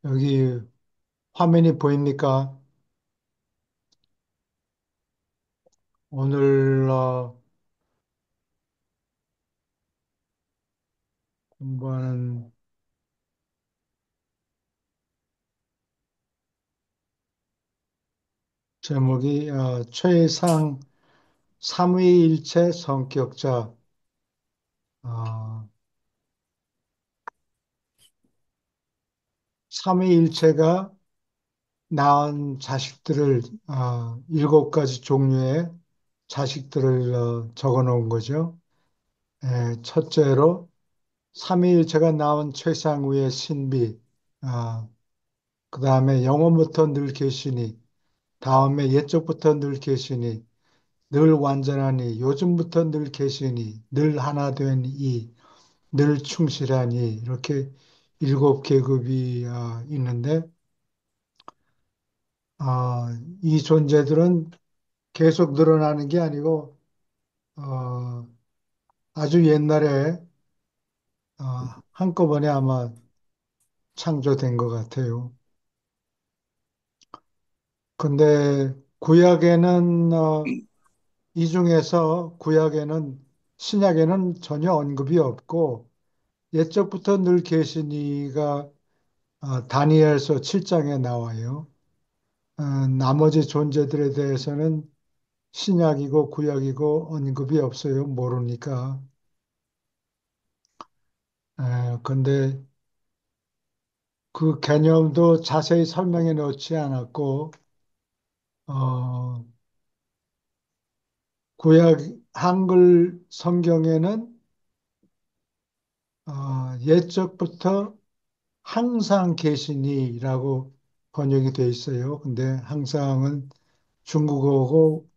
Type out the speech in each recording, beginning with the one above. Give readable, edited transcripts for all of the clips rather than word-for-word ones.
여기 화면이 보입니까? 오늘 공부하는 제목이 최상 삼위일체 성격자. 어, 삼위일체가 낳은 자식들을 일곱 가지 종류의 자식들을 적어 놓은 거죠. 첫째로 삼위일체가 낳은 최상위의 신비, 그 다음에 영원부터 늘 계시니, 다음에 옛적부터 늘 계시니, 늘 완전하니 요즘부터 늘 계시니 늘 하나 된 이, 늘 충실하니 이렇게 일곱 계급이 있는데 이 존재들은 계속 늘어나는 게 아니고 어, 아주 옛날에 한꺼번에 아마 창조된 것 같아요. 근데 구약에는 이 중에서 구약에는 신약에는 전혀 언급이 없고 옛적부터 늘 계시니가 다니엘서 7장에 나와요. 나머지 존재들에 대해서는 신약이고 구약이고 언급이 없어요. 모르니까. 근데 그 개념도 자세히 설명해 놓지 않았고, 어, 구약 한글 성경에는 옛적부터 항상 계시니라고 번역이 돼 있어요. 근데 항상은 중국어고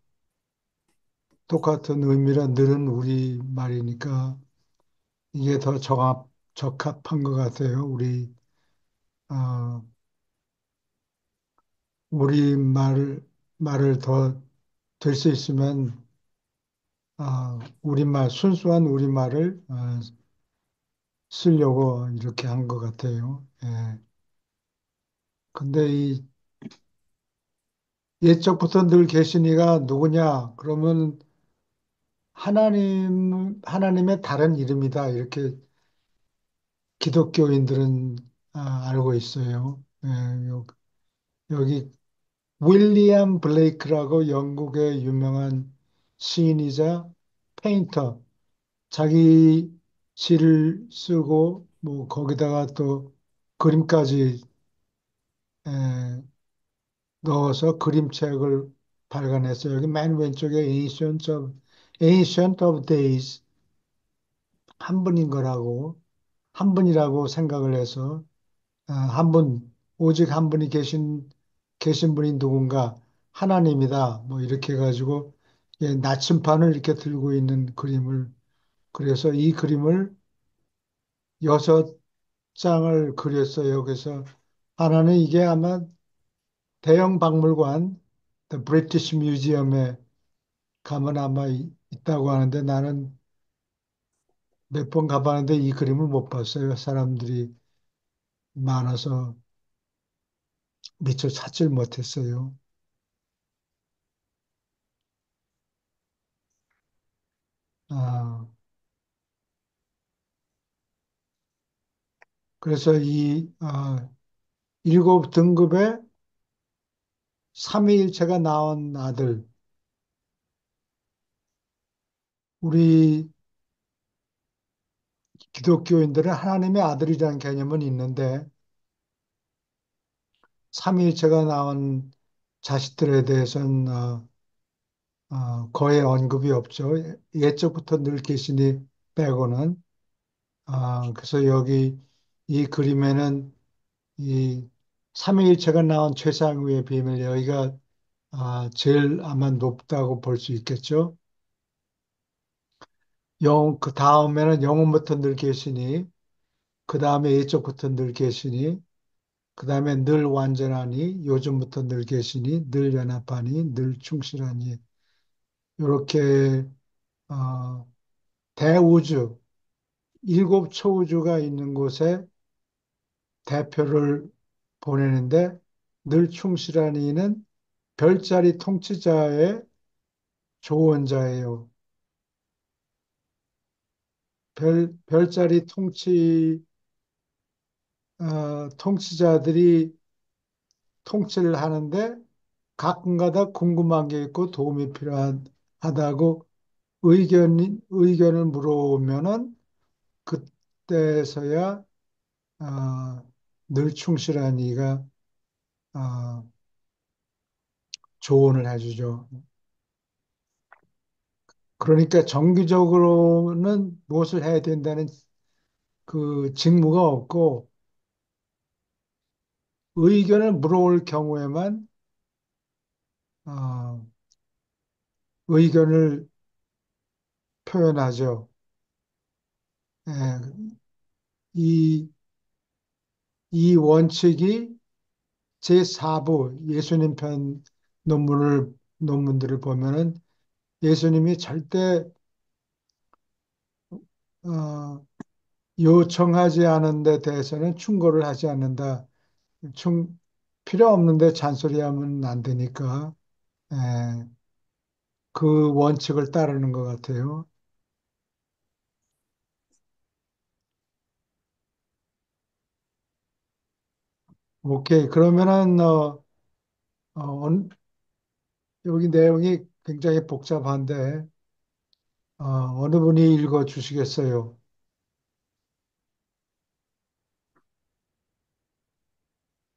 똑같은 의미라 늘은 우리 말이니까 이게 더 적합한 것 같아요. 어, 우리 말을 더 될 수 있으면, 우리말, 순수한 우리말을 쓰려고 이렇게 한 것 같아요. 예. 근데 이 옛적부터 늘 계시니가 누구냐? 그러면 하나님의 다른 이름이다. 이렇게 기독교인들은 알고 있어요. 예, 여기 윌리엄 블레이크라고 영국의 유명한 시인이자 페인터, 자기 시를 쓰고 뭐 거기다가 또 그림까지 에, 넣어서 그림책을 발간했어요. 여기 맨 왼쪽에 Ancient of Days 한 분인 거라고 한 분이라고 생각을 해서 한 분, 오직 한 분이 계신 분이 누군가 하나님이다. 뭐 이렇게 해가지고 나침판을 이렇게 들고 있는 그림을 그래서 이 그림을 여섯 장을 그렸어요. 그래서 하나는 이게 아마 대형 박물관, The British Museum에 가면 아마 있다고 하는데 나는 몇 번 가봤는데 이 그림을 못 봤어요. 사람들이 많아서 미처 찾질 못했어요. 아, 그래서 이 일곱 등급의 삼위일체가 나온 아들, 우리 기독교인들은 하나님의 아들이라는 개념은 있는데 삼위일체가 나온 자식들에 대해서는 거의 언급이 없죠. 옛적부터 늘 계시니 빼고는. 그래서 여기 이 그림에는 이 삼위일체가 나온 최상위의 비밀, 여기가 제일 아마 높다고 볼 수 있겠죠. 그 다음에는 영혼부터 늘 계시니, 그 다음에 옛적부터 늘 계시니, 그 다음에 늘 완전하니, 요즘부터 늘 계시니, 늘 연합하니, 늘 충실하니, 이렇게 어, 대우주, 일곱 초우주가 있는 곳에 대표를 보내는데 늘 충실한 이는 별자리 통치자의 조언자예요. 별자리 통치자들이 통치를 하는데 가끔가다 궁금한 게 있고 도움이 필요하다고 의견을 물어보면은 그때서야 늘 충실한 이가 어, 조언을 해주죠. 그러니까 정기적으로는 무엇을 해야 된다는 그 직무가 없고 의견을 물어올 경우에만 어, 의견을 표현하죠. 예, 이, 이 원칙이 제4부 예수님 편 논문들을 보면은 예수님이 절대 어, 요청하지 않은 데 대해서는 충고를 하지 않는다. 충, 필요 없는데 잔소리하면 안 되니까 예, 그 원칙을 따르는 것 같아요. 오케이. 그러면은 어, 여기 내용이 굉장히 복잡한데 어느 분이 읽어 주시겠어요?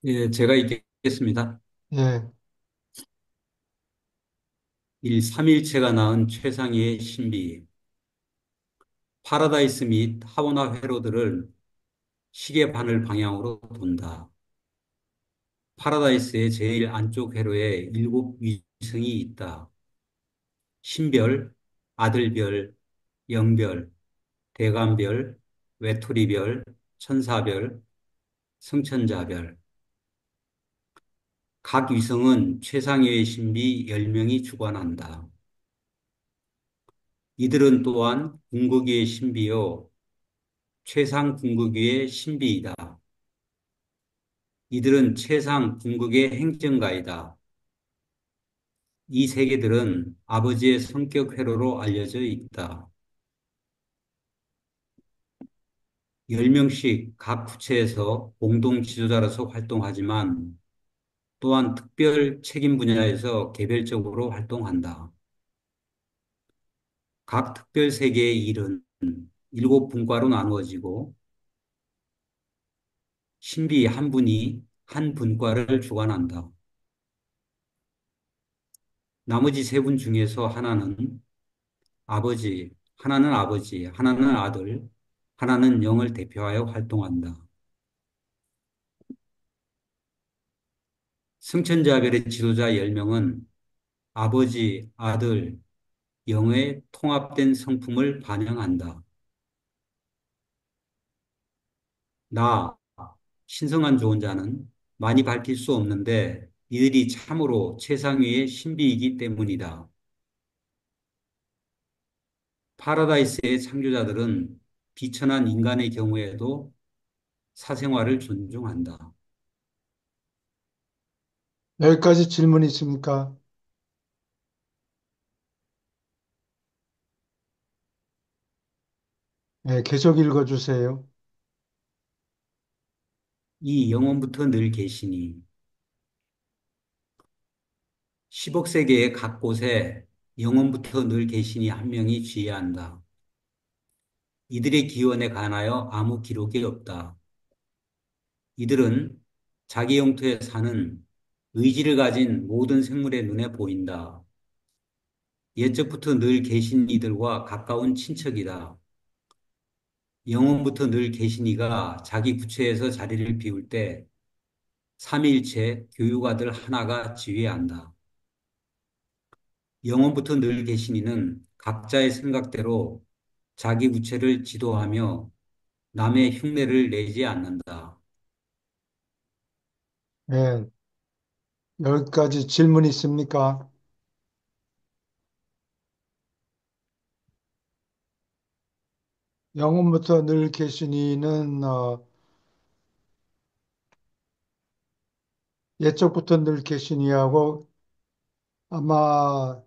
예, 제가 읽겠습니다. 예, 삼일체가 낳은 최상위의 신비. 파라다이스 및 하원화 회로들을 시계 바늘 방향으로 돈다. 파라다이스의 제일 안쪽 회로에 일곱 위층이 있다. 신별, 아들별, 영별, 대간별, 외톨이별, 천사별, 성천자별. 각 위성은 최상위의 신비 10명이 주관한다. 이들은 또한 궁극의 신비요 최상 궁극의 신비이다. 이들은 최상 궁극의 행정가이다. 이 세계들은 아버지의 성격 회로로 알려져 있다. 10명씩 각 부처에서 공동 지도자로서 활동하지만 또한 특별 책임 분야에서 개별적으로 활동한다. 각 특별 세계의 일은 일곱 분과로 나누어지고 신비 한 분이 한 분과를 주관한다. 나머지 세 분 중에서 하나는 아버지, 하나는 아들, 하나는 영을 대표하여 활동한다. 승천자별의 지도자 10명은 아버지, 아들, 영의 통합된 성품을 반영한다. 나, 신성한 조언자는 많이 밝힐 수 없는데 이들이 참으로 최상위의 신비이기 때문이다. 파라다이스의 창조자들은 비천한 인간의 경우에도 사생활을 존중한다. 여기까지 질문 있습니까? 예, 계속 읽어 주세요. 이 영원부터 늘 계시니 10억 세계의 각 곳에 영원부터 늘 계시니 한 명이 지휘한다. 이들의 기원에 관하여 아무 기록이 없다. 이들은 자기 영토에 사는 의지를 가진 모든 생물의 눈에 보인다. 옛적부터 늘 계신 이들과 가까운 친척이다. 영원부터 늘 계신 이가 자기 부처에서 자리를 비울 때 삼위일체 교육아들 하나가 지휘한다. 영원부터 늘 계신 이는 각자의 생각대로 자기 부채를 지도하며 남의 흉내를 내지 않는다. 예, 여기까지 질문 있습니까? 영원부터 늘 계시니는 옛적부터 늘 계시니하고 아마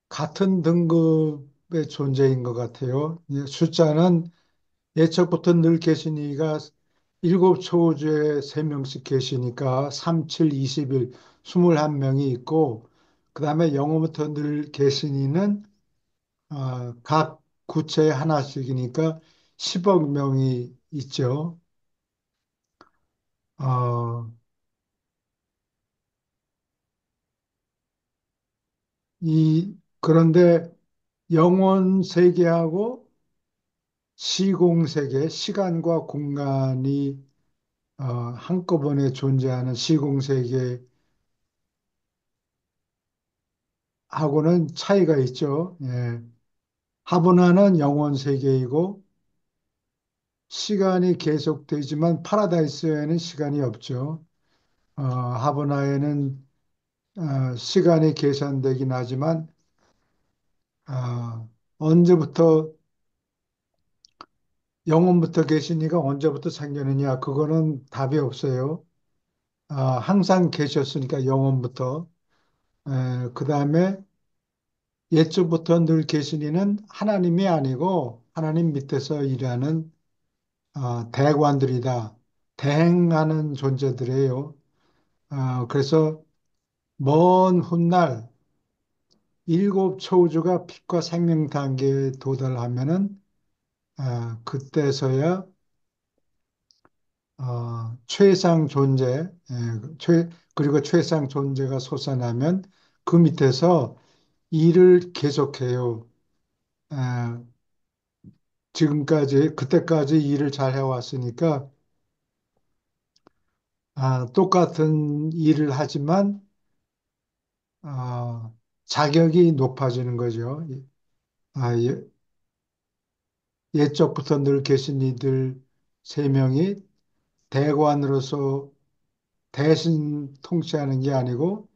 같은 등급의 존재인 것 같아요. 예, 숫자는 예적부터 늘 계시니가 일곱 초우주에 세명씩 계시니까 3, 7, 21, 21명이 있고, 그 다음에 영어부터 늘 계시니는 각 구체에 하나씩이니까 10억 명이 있죠. 어, 그런데 영원 세계하고 시공 세계, 시간과 공간이 한꺼번에 존재하는 시공 세계하고는 차이가 있죠. 예. 하브나는 영원 세계이고 시간이 계속되지만 파라다이스에는 시간이 없죠. 하브나에는 시간이 계산되긴 하지만 언제부터 영원부터 계시니까 언제부터 생겼느냐 그거는 답이 없어요. 항상 계셨으니까 영원부터. 그 다음에 옛적부터 늘 계시니는 하나님이 아니고 하나님 밑에서 일하는 대관들이다. 대행하는 존재들이에요. 그래서 먼 훗날 일곱 초우주가 빛과 생명 단계에 도달하면은 그때서야 최상 존재, 그리고 최상 존재가 솟아나면 그 밑에서 일을 계속해요. 에, 지금까지 그때까지 일을 잘 해왔으니까 똑같은 일을 하지만 자격이 높아지는 거죠. 예, 옛적부터 늘 계신 이들 세 명이 대관으로서 대신 통치하는 게 아니고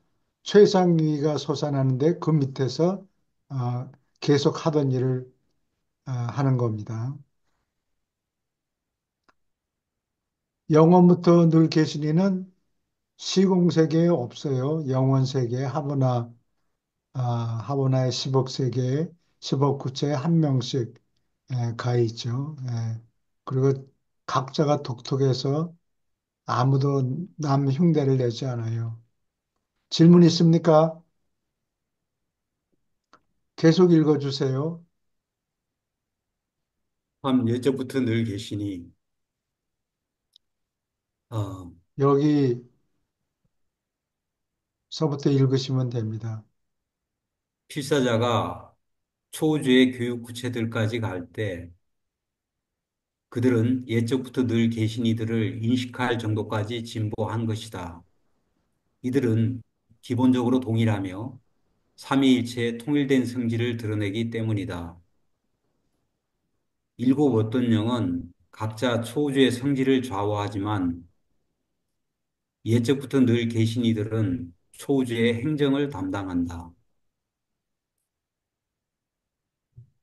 최상위가 솟아나는데 그 밑에서 어, 계속 하던 일을 하는 겁니다. 영원부터 늘 계신 이는 시공세계에 없어요. 영원세계에 하버나의 10억 세계에 10억 구체에 한 명씩 가 있죠. 그리고 각자가 독특해서 아무도 남 흉대를 내지 않아요. 질문 있습니까? 계속 읽어주세요. 참 예적부터 늘 계시니 어, 여기서부터 읽으시면 됩니다. 필사자가 초우주의 교육 구체들까지 갈 때 그들은 예적부터 늘 계신 이들을 인식할 정도까지 진보한 것이다. 이들은 기본적으로 동일하며 삼위일체의 통일된 성질을 드러내기 때문이다. 일곱 어떤 영은 각자 초우주의 성질을 좌우하지만 예적부터 늘 계신 이들은 초우주의 행정을 담당한다.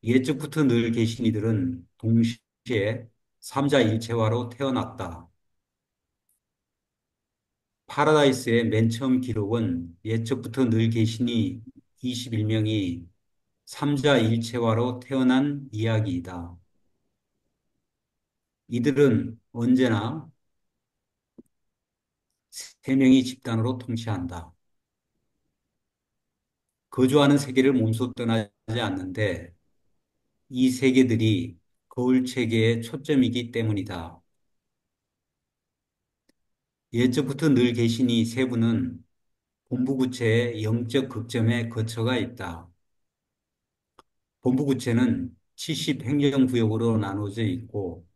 예적부터 늘 계신 이들은 동시에 삼자일체화로 태어났다. 파라다이스의 맨 처음 기록은 예적부터 늘 계시니 21명이 삼자일체화로 태어난 이야기이다. 이들은 언제나 세 명이 집단으로 통치한다. 거주하는 세계를 몸소 떠나지 않는데 이 세계들이 거울 체계의 초점이기 때문이다. 예적부터 늘 계시니 세 분은 본부구체의 영적 극점에 거처가 있다. 본부구체는 70 행정구역으로 나눠져 있고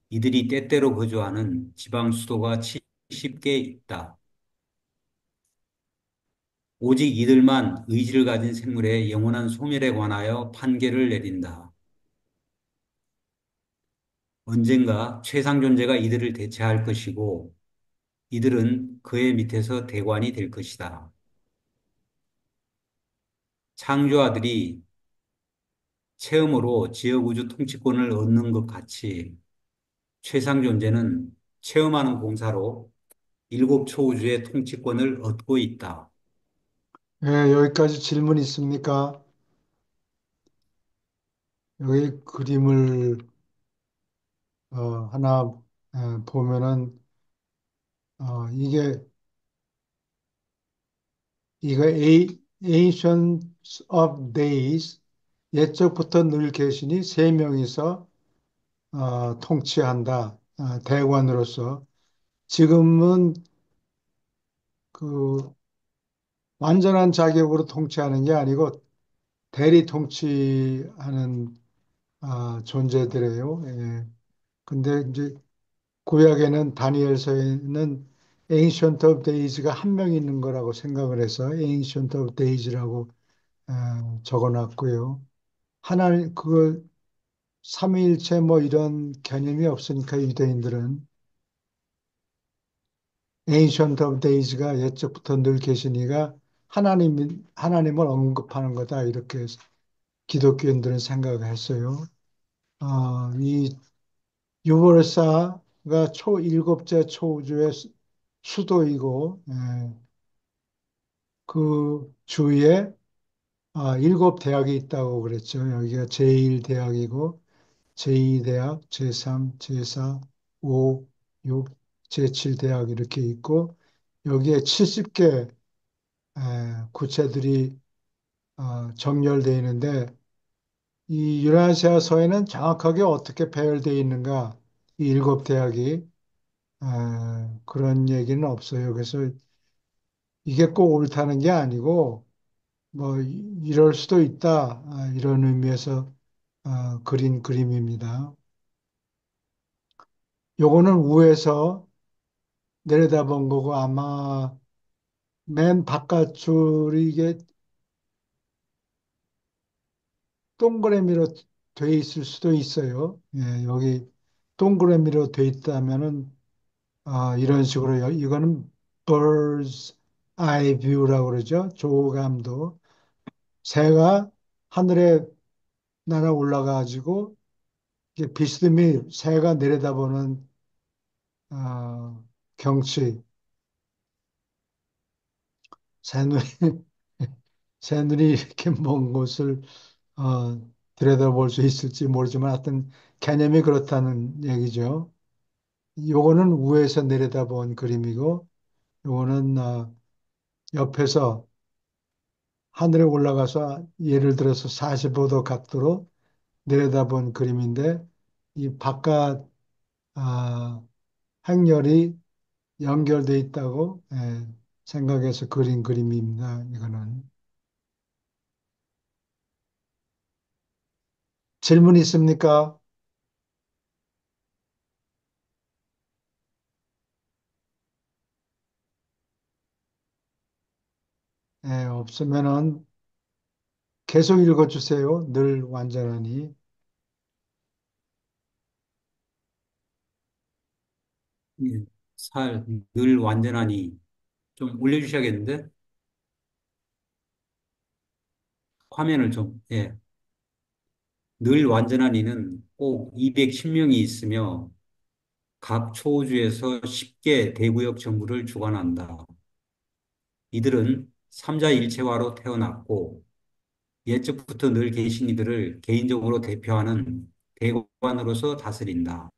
이들이 때때로 거주하는 지방 수도가 70개 있다. 오직 이들만 의지를 가진 생물의 영원한 소멸에 관하여 판결을 내린다. 언젠가 최상 존재가 이들을 대체할 것이고 이들은 그의 밑에서 대관이 될 것이다. 창조아들이 체험으로 지역우주 통치권을 얻는 것 같이 최상 존재는 체험하는 공사로 일곱 초우주의 통치권을 얻고 있다. 예, 여기까지 질문 있습니까? 여기 그림을 하나 보면은 이거 Ancient of Days 옛적부터 늘 계시니 세 명이서 통치한다. 대관으로서 지금은 그 완전한 자격으로 통치하는 게 아니고 대리 통치하는 존재들이에요. 예. 근데 이제 구약에는 다니엘서에는 Ancient of Days가 한 명 있는 거라고 생각을 해서 Ancient of Days라고 적어놨고요. 하나님 그거 삼위일체 뭐 이런 개념이 없으니까 유대인들은 Ancient of Days가 옛적부터 늘 계시니가 하나님을 언급하는 거다 이렇게 기독교인들은 생각을 했어요. 이 유월사가 일곱째 초우주의 수도이고 그 주위에 일곱 대학이 있다고 그랬죠. 여기가 제1대학이고 제2대학, 제3, 제4, 5, 6, 제7대학 이렇게 있고 여기에 70개 구체들이 정렬되어 있는데 이 유라시아서에는 정확하게 어떻게 배열되어 있는가 이 일곱 대학이 그런 얘기는 없어요. 그래서 이게 꼭 옳다는 게 아니고 뭐 이럴 수도 있다 이런 의미에서 그린 그림입니다. 요거는 위에서 내려다본 거고 아마 맨 바깥 줄이 이게 동그라미로 돼 있을 수도 있어요. 예, 여기 동그라미로 돼 있다면은 이런 식으로 이거는 bird's eye view라고 그러죠. 조감도 새가 하늘에 날아 올라가지고 이게 비스듬히 새가 내려다보는 어, 경치, 새눈이 새눈이 이렇게 먼 곳을 어, 들여다볼 수 있을지 모르지만 하여튼 개념이 그렇다는 얘기죠. 요거는 위에서 내려다본 그림이고 요거는 옆에서 하늘에 올라가서 예를 들어서 45도 각도로 내려다본 그림인데 이 바깥 아, 행렬이 연결돼 있다고 생각해서 그린 그림입니다. 이거는 질문 있습니까? 없으면은 계속 읽어주세요. 늘 완전하니. 예, 늘 완전하니. 좀 올려주셔야겠는데? 화면을 좀, 예. 늘 완전한 이는 꼭 210명이 있으며 각 초우주에서 10개 대구역 정부를 주관한다. 이들은 삼자일체화로 태어났고 옛적부터 늘 계신 이들을 개인적으로 대표하는 대관으로서 다스린다.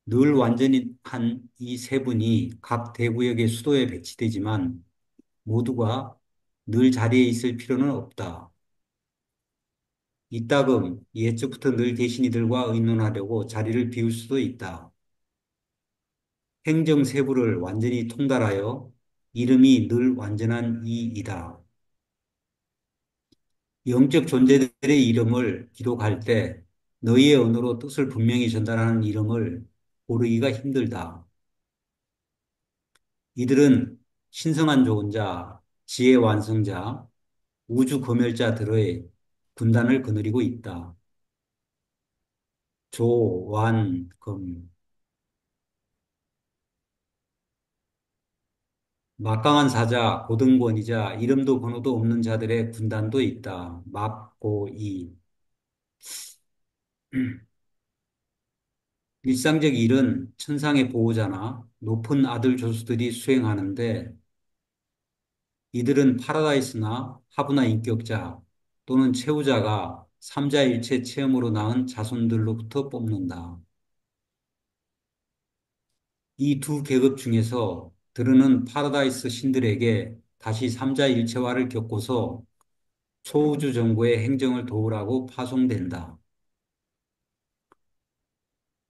늘 완전한 이 세 분이 각 대구역의 수도에 배치되지만 모두가 늘 자리에 있을 필요는 없다. 이따금 옛적부터 늘 계신 이들과 의논하려고 자리를 비울 수도 있다. 행정세부를 완전히 통달하여 이름이 늘 완전한 이이다. 영적 존재들의 이름을 기록할 때 너희의 언어로 뜻을 분명히 전달하는 이름을 고르기가 힘들다. 이들은 신성한 조언자, 지혜 완성자, 우주 검열자들의 군단을 거느리고 있다. 조, 완, 검. 막강한 사자, 고등권이자 이름도 번호도 없는 자들의 군단도 있다. 막, 고, 이. 일상적 일은 천상의 보호자나 높은 아들 조수들이 수행하는데 이들은 파라다이스나 하브나 인격자 또는 채우자가 삼자일체 체험으로 낳은 자손들로부터 뽑는다. 이 두 계급 중에서 드르는 파라다이스 신들에게 다시 삼자일체화를 겪고서 초우주 정부의 행정을 도우라고 파송된다.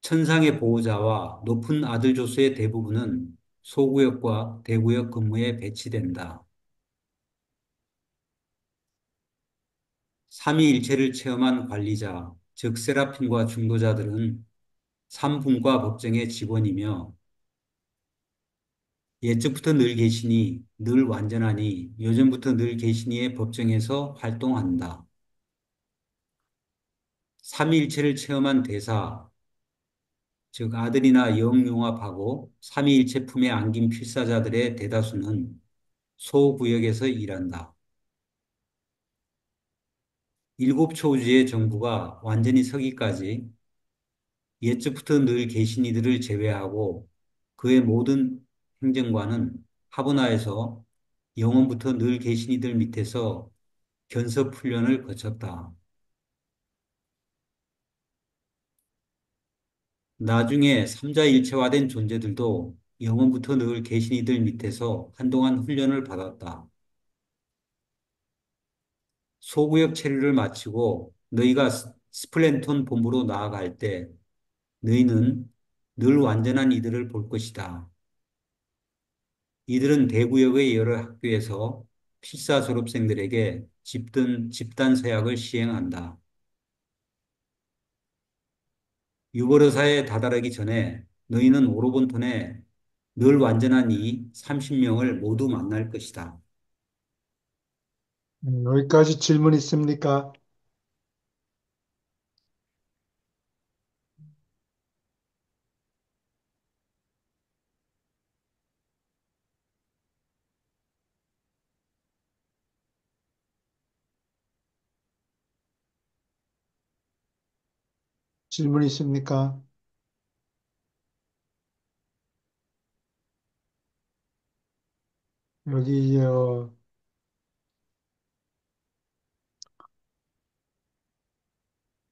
천상의 보호자와 높은 아들 조수의 대부분은 소구역과 대구역 근무에 배치된다. 삼위일체를 체험한 관리자, 즉 세라핀과 중도자들은 삼분과 법정의 직원이며 옛적부터 늘 계시니 늘 완전하니 요즘부터 늘 계시니의 법정에서 활동한다. 삼위일체를 체험한 대사, 즉 아들이나 영융합하고 삼위일체 품에 안긴 필사자들의 대다수는 소구역에서 일한다. 일곱 초주의 정부가 완전히 서기까지 옛적부터 늘 계신 이들을 제외하고 그의 모든 행정관은 하브나에서 영원부터 늘 계신 이들 밑에서 견습 훈련을 거쳤다. 나중에 삼자일체화된 존재들도 영원부터 늘 계신 이들 밑에서 한동안 훈련을 받았다. 소구역 체류를 마치고 너희가 스플랜톤 본부로 나아갈 때 너희는 늘 완전한 이들을 볼 것이다. 이들은 대구역의 여러 학교에서 필사 졸업생들에게 집단 서약을 시행한다. 유버러사에 다다르기 전에 너희는 오로본톤에 늘 완전한 이 30명을 모두 만날 것이다. 여기까지 질문 있습니까? 질문 있습니까? 여기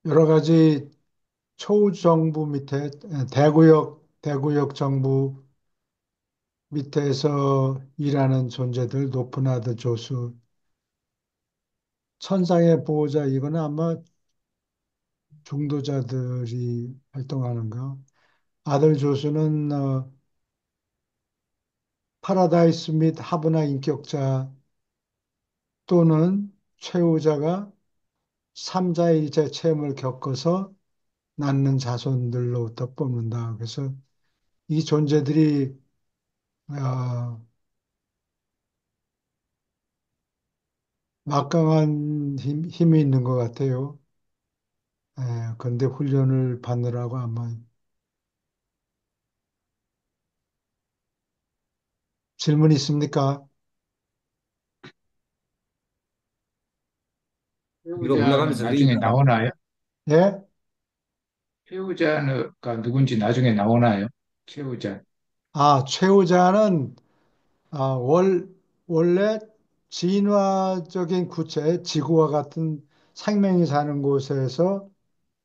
여러 가지 초정부 밑에 대구역 정부 밑에서 일하는 존재들, 높은 아들 조수, 천상의 보호자, 이거는 아마 중도자들이 활동하는 거. 아들 조수는 파라다이스 및 하브나 인격자 또는 최후자가 삼자일체 체험을 겪어서 낳는 자손들로부터 뽑는다. 그래서 이 존재들이 어, 막강한 힘이 있는 것 같아요. 그런데 훈련을 받느라고 아마 질문 있습니까? 우리가 배우자는 올라가면서 나중에 그러니까 나오나요? 예? 배우자가 누군지 나중에 나오나요? 최우자. 최후자는 아, 원래 진화적인 구체, 지구와 같은 생명이 사는 곳에서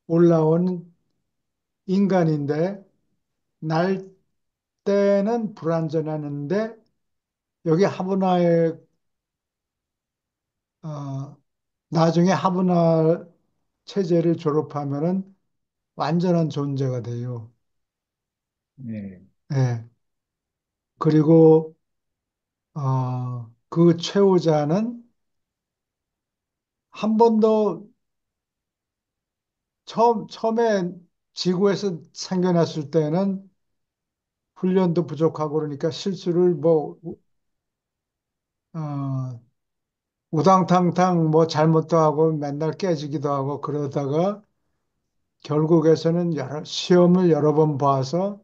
올라온 인간인데 날 때는 불완전하는데 여기 하브나에 어, 나중에 하브나 체제를 졸업하면은 완전한 존재가 돼요. 네. 예. 그리고 그 최후자는 한 번도 처음에 지구에서 생겨났을 때는 훈련도 부족하고 그러니까 실수를 어, 우당탕탕 잘못도 하고 맨날 깨지기도 하고 그러다가 결국에서는 시험을 여러 번 봐서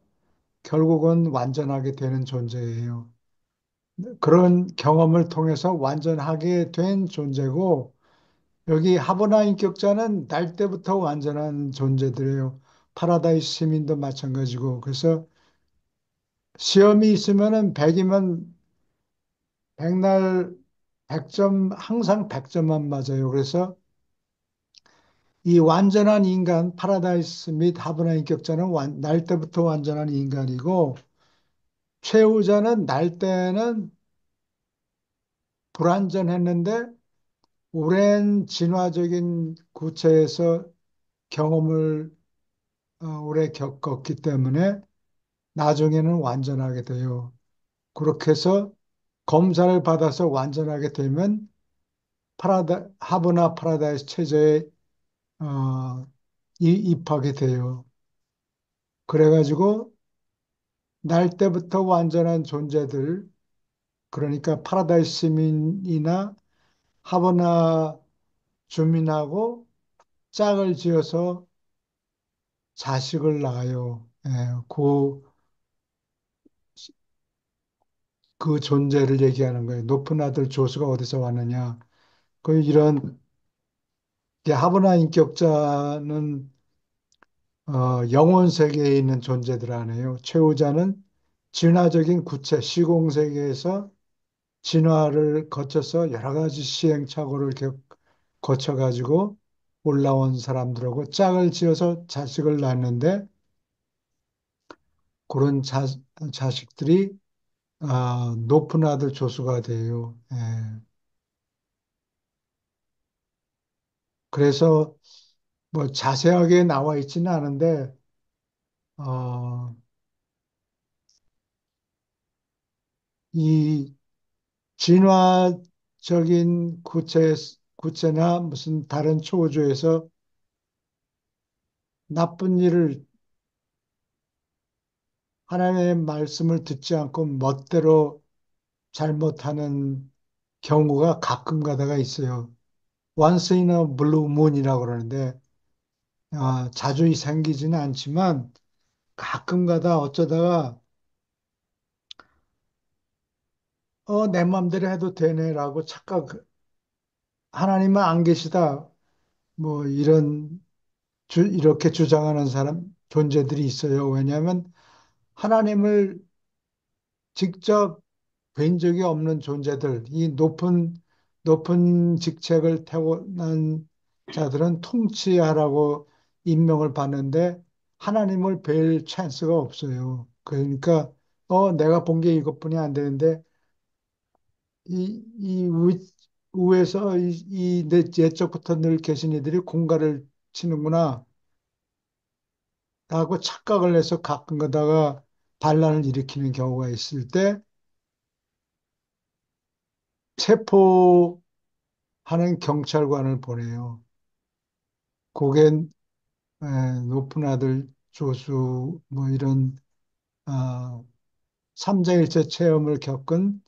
결국은 완전하게 되는 존재예요. 그런 경험을 통해서 완전하게 된 존재고 여기 하버나 인격자는 날 때부터 완전한 존재들이에요. 파라다이스 시민도 마찬가지고. 그래서 시험이 있으면은 100이면 백날 100점, 항상 100점만 맞아요. 그래서 이 완전한 인간, 파라다이스 및 하브나 인격자는 날 때부터 완전한 인간이고, 최후자는 날 때는 불완전했는데, 오랜 진화적인 구체에서 경험을 오래 겪었기 때문에 나중에는 완전하게 돼요. 그렇게 해서 검사를 받아서 완전하게 되면 하브나 파라다이스 체제에 어, 입학이 돼요. 그래가지고 날 때부터 완전한 존재들, 그러니까 파라다이스 시민이나 하버나 주민하고 짝을 지어서 자식을 낳아요. 예, 그 존재를 얘기하는 거예요. 높은 아들 조수가 어디서 왔느냐. 이런 하버나 인격자는 영혼 세계에 있는 존재들 아니에요. 최후자는 진화적인 구체, 시공 세계에서 진화를 거쳐서 여러 가지 시행착오를 거쳐가지고 올라온 사람들하고 짝을 지어서 자식을 낳는데 그런 자식들이 높은 아들 조수가 돼요. 예. 그래서 뭐 자세하게 나와 있지는 않은데 어, 이 진화적인 구체나 무슨 다른 초우주에서 나쁜 일을 하나님의 말씀을 듣지 않고 멋대로 잘못하는 경우가 가끔 가다가 있어요. once in a blue moon이라고 그러는데 자주 생기지는 않지만 가끔 가다 어쩌다가 내 맘대로 해도 되네라고 하나님은 안 계시다 뭐 이렇게 주장하는 존재들이 있어요. 왜냐하면 하나님을 직접 뵌 적이 없는 존재들, 이 높은 직책을 태어난 자들은 통치하라고 임명을 받는데 하나님을 뵐 찬스가 없어요. 그러니까, 내가 본 게 이것뿐이 안 되는데, 이 위에서 내 옛적부터 늘 계신 이들이 공갈을 치는구나, 라고 착각을 해서 가끔 가다가 반란을 일으키는 경우가 있을 때, 체포 하는 경찰관을 보내요. 그게 높은 아들 조수 뭐 이런 삼자일체 체험을 겪은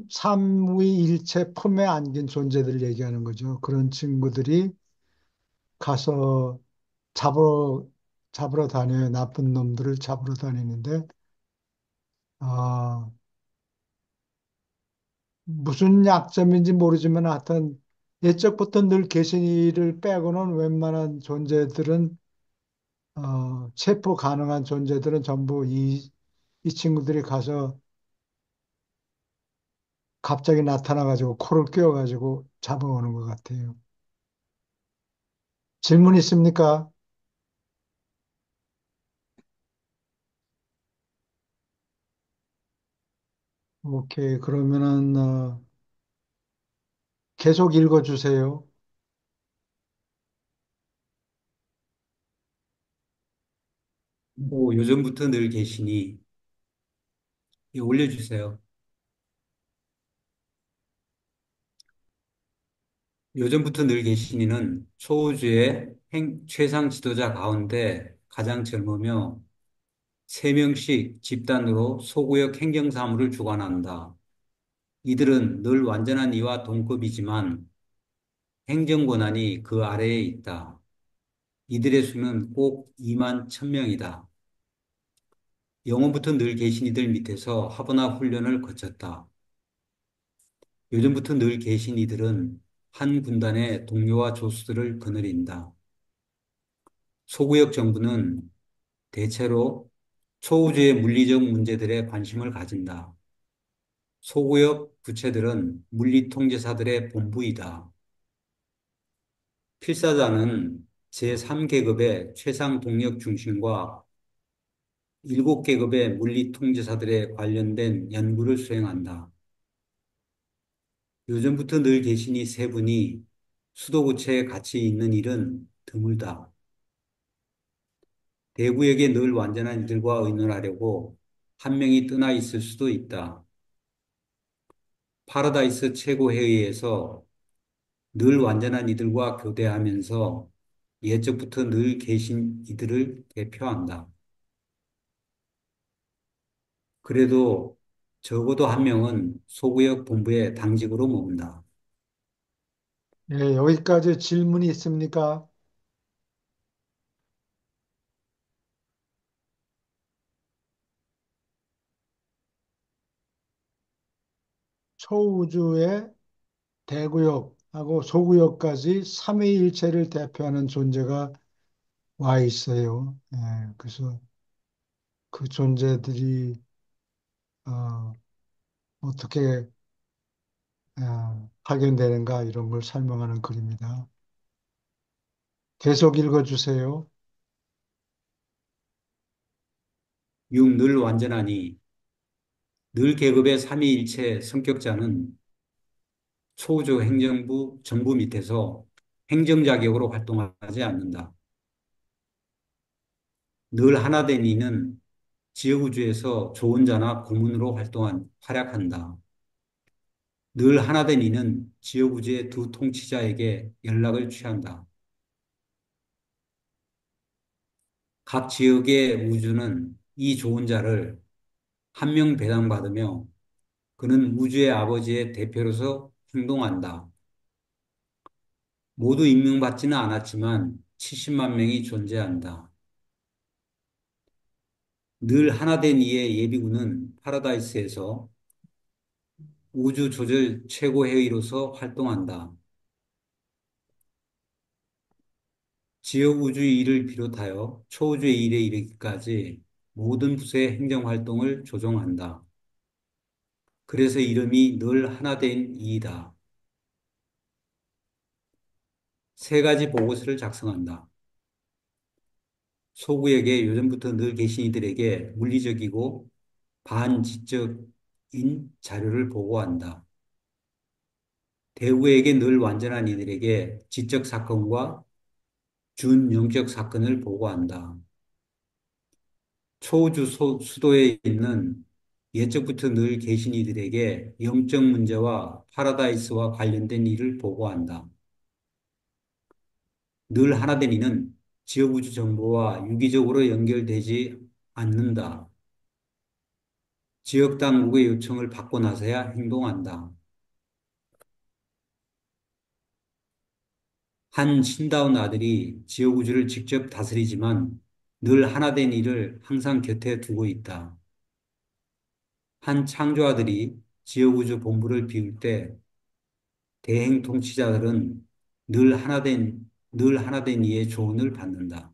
삼위일체 품에 안긴 존재들을 얘기하는 거죠. 그런 친구들이 가서 잡으러 다녀요. 나쁜 놈들을 잡으러 다니는데 아, 무슨 약점인지 모르지만 하여튼 옛적부터 늘 계신 이를 빼고는 웬만한 존재들은 체포 가능한 존재들은 전부 이 친구들이 가서 갑자기 나타나가지고 코를 꿰어가지고 잡아오는 것 같아요. 질문 있습니까? 오케이. 그러면은, 계속 읽어주세요. 뭐 요전부터 늘 계시니 올려주세요. 요전부터 늘 계시니는 초우주의 최상 지도자 가운데 가장 젊으며 3명씩 집단으로 소구역 행정사무를 주관한다. 이들은 늘 완전한 이와 동급이지만 행정 권한이 그 아래에 있다. 이들의 수는 꼭 2만 1,000명이다. 영원부터 늘 계신 이들 밑에서 하버나 훈련을 거쳤다. 요즘부터 늘 계신 이들은 한 군단의 동료와 조수들을 거느린다. 소구역 정부는 대체로 초우주의 물리적 문제들에 관심을 가진다. 소구역 부채들은 물리통제사들의 본부이다. 필사자는 제3계급의 최상 동력 중심과 7계급의 물리통제사들에 관련된 연구를 수행한다. 요즘부터 늘 계신 이 세 분이 수도부채에 같이 있는 일은 드물다. 대구에게 늘 완전한 이들과 의논하려고 한 명이 떠나 있을 수도 있다. 파라다이스 최고회의에서 늘 완전한 이들과 교대하면서 예적부터 늘 계신 이들을 대표한다. 그래도 적어도 한 명은 소구역 본부에 당직으로 머문다. 예, 여기까지 질문이 있습니까? 초우주의 대구역하고 소구역까지 삼위일체를 대표하는 존재가 와 있어요. 예, 그래서 그 존재들이 어, 어떻게 발견되는가 이런 걸 설명하는 글입니다. 계속 읽어주세요. 6. 늘 완전하니 늘 계급의 삼위일체 성격자는 초우주 행정부 정부 밑에서 행정 자격으로 활동하지 않는다. 늘 하나된 이는 지역우주에서 조언자나 고문으로 활약한다. 늘 하나된 이는 지역우주의 두 통치자에게 연락을 취한다. 각 지역의 우주는 이 조언자를 한 명 배당받으며 그는 우주의 아버지의 대표로서 행동한다. 모두 임명받지는 않았지만 70만 명이 존재한다. 늘 하나된 이의 예비군은 파라다이스에서 우주 조절 최고회의로서 활동한다. 지역 우주의 일을 비롯하여 초우주의 일에 이르기까지 모든 부서의 행정활동을 조정한다. 그래서 이름이 늘 하나된 이이다. 세 가지 보고서를 작성한다. 소구에게 요즘부터 늘 계신 이들에게 물리적이고 반지적인 자료를 보고한다. 대구에게 늘 완전한 이들에게 지적 사건과 준영적 사건을 보고한다. 초우주 수도에 있는 예적부터 늘 계신 이들에게 영적 문제와 파라다이스와 관련된 일을 보고한다. 늘 하나된 이는 지역우주 정보와 유기적으로 연결되지 않는다. 지역 당국의 요청을 받고 나서야 행동한다. 한 신다운 아들이 지역우주를 직접 다스리지만 늘 하나된 이를 항상 곁에 두고 있다. 한 창조아들이 지역우주 본부를 비울 때 대행 통치자들은 늘 하나된 이의 조언을 받는다.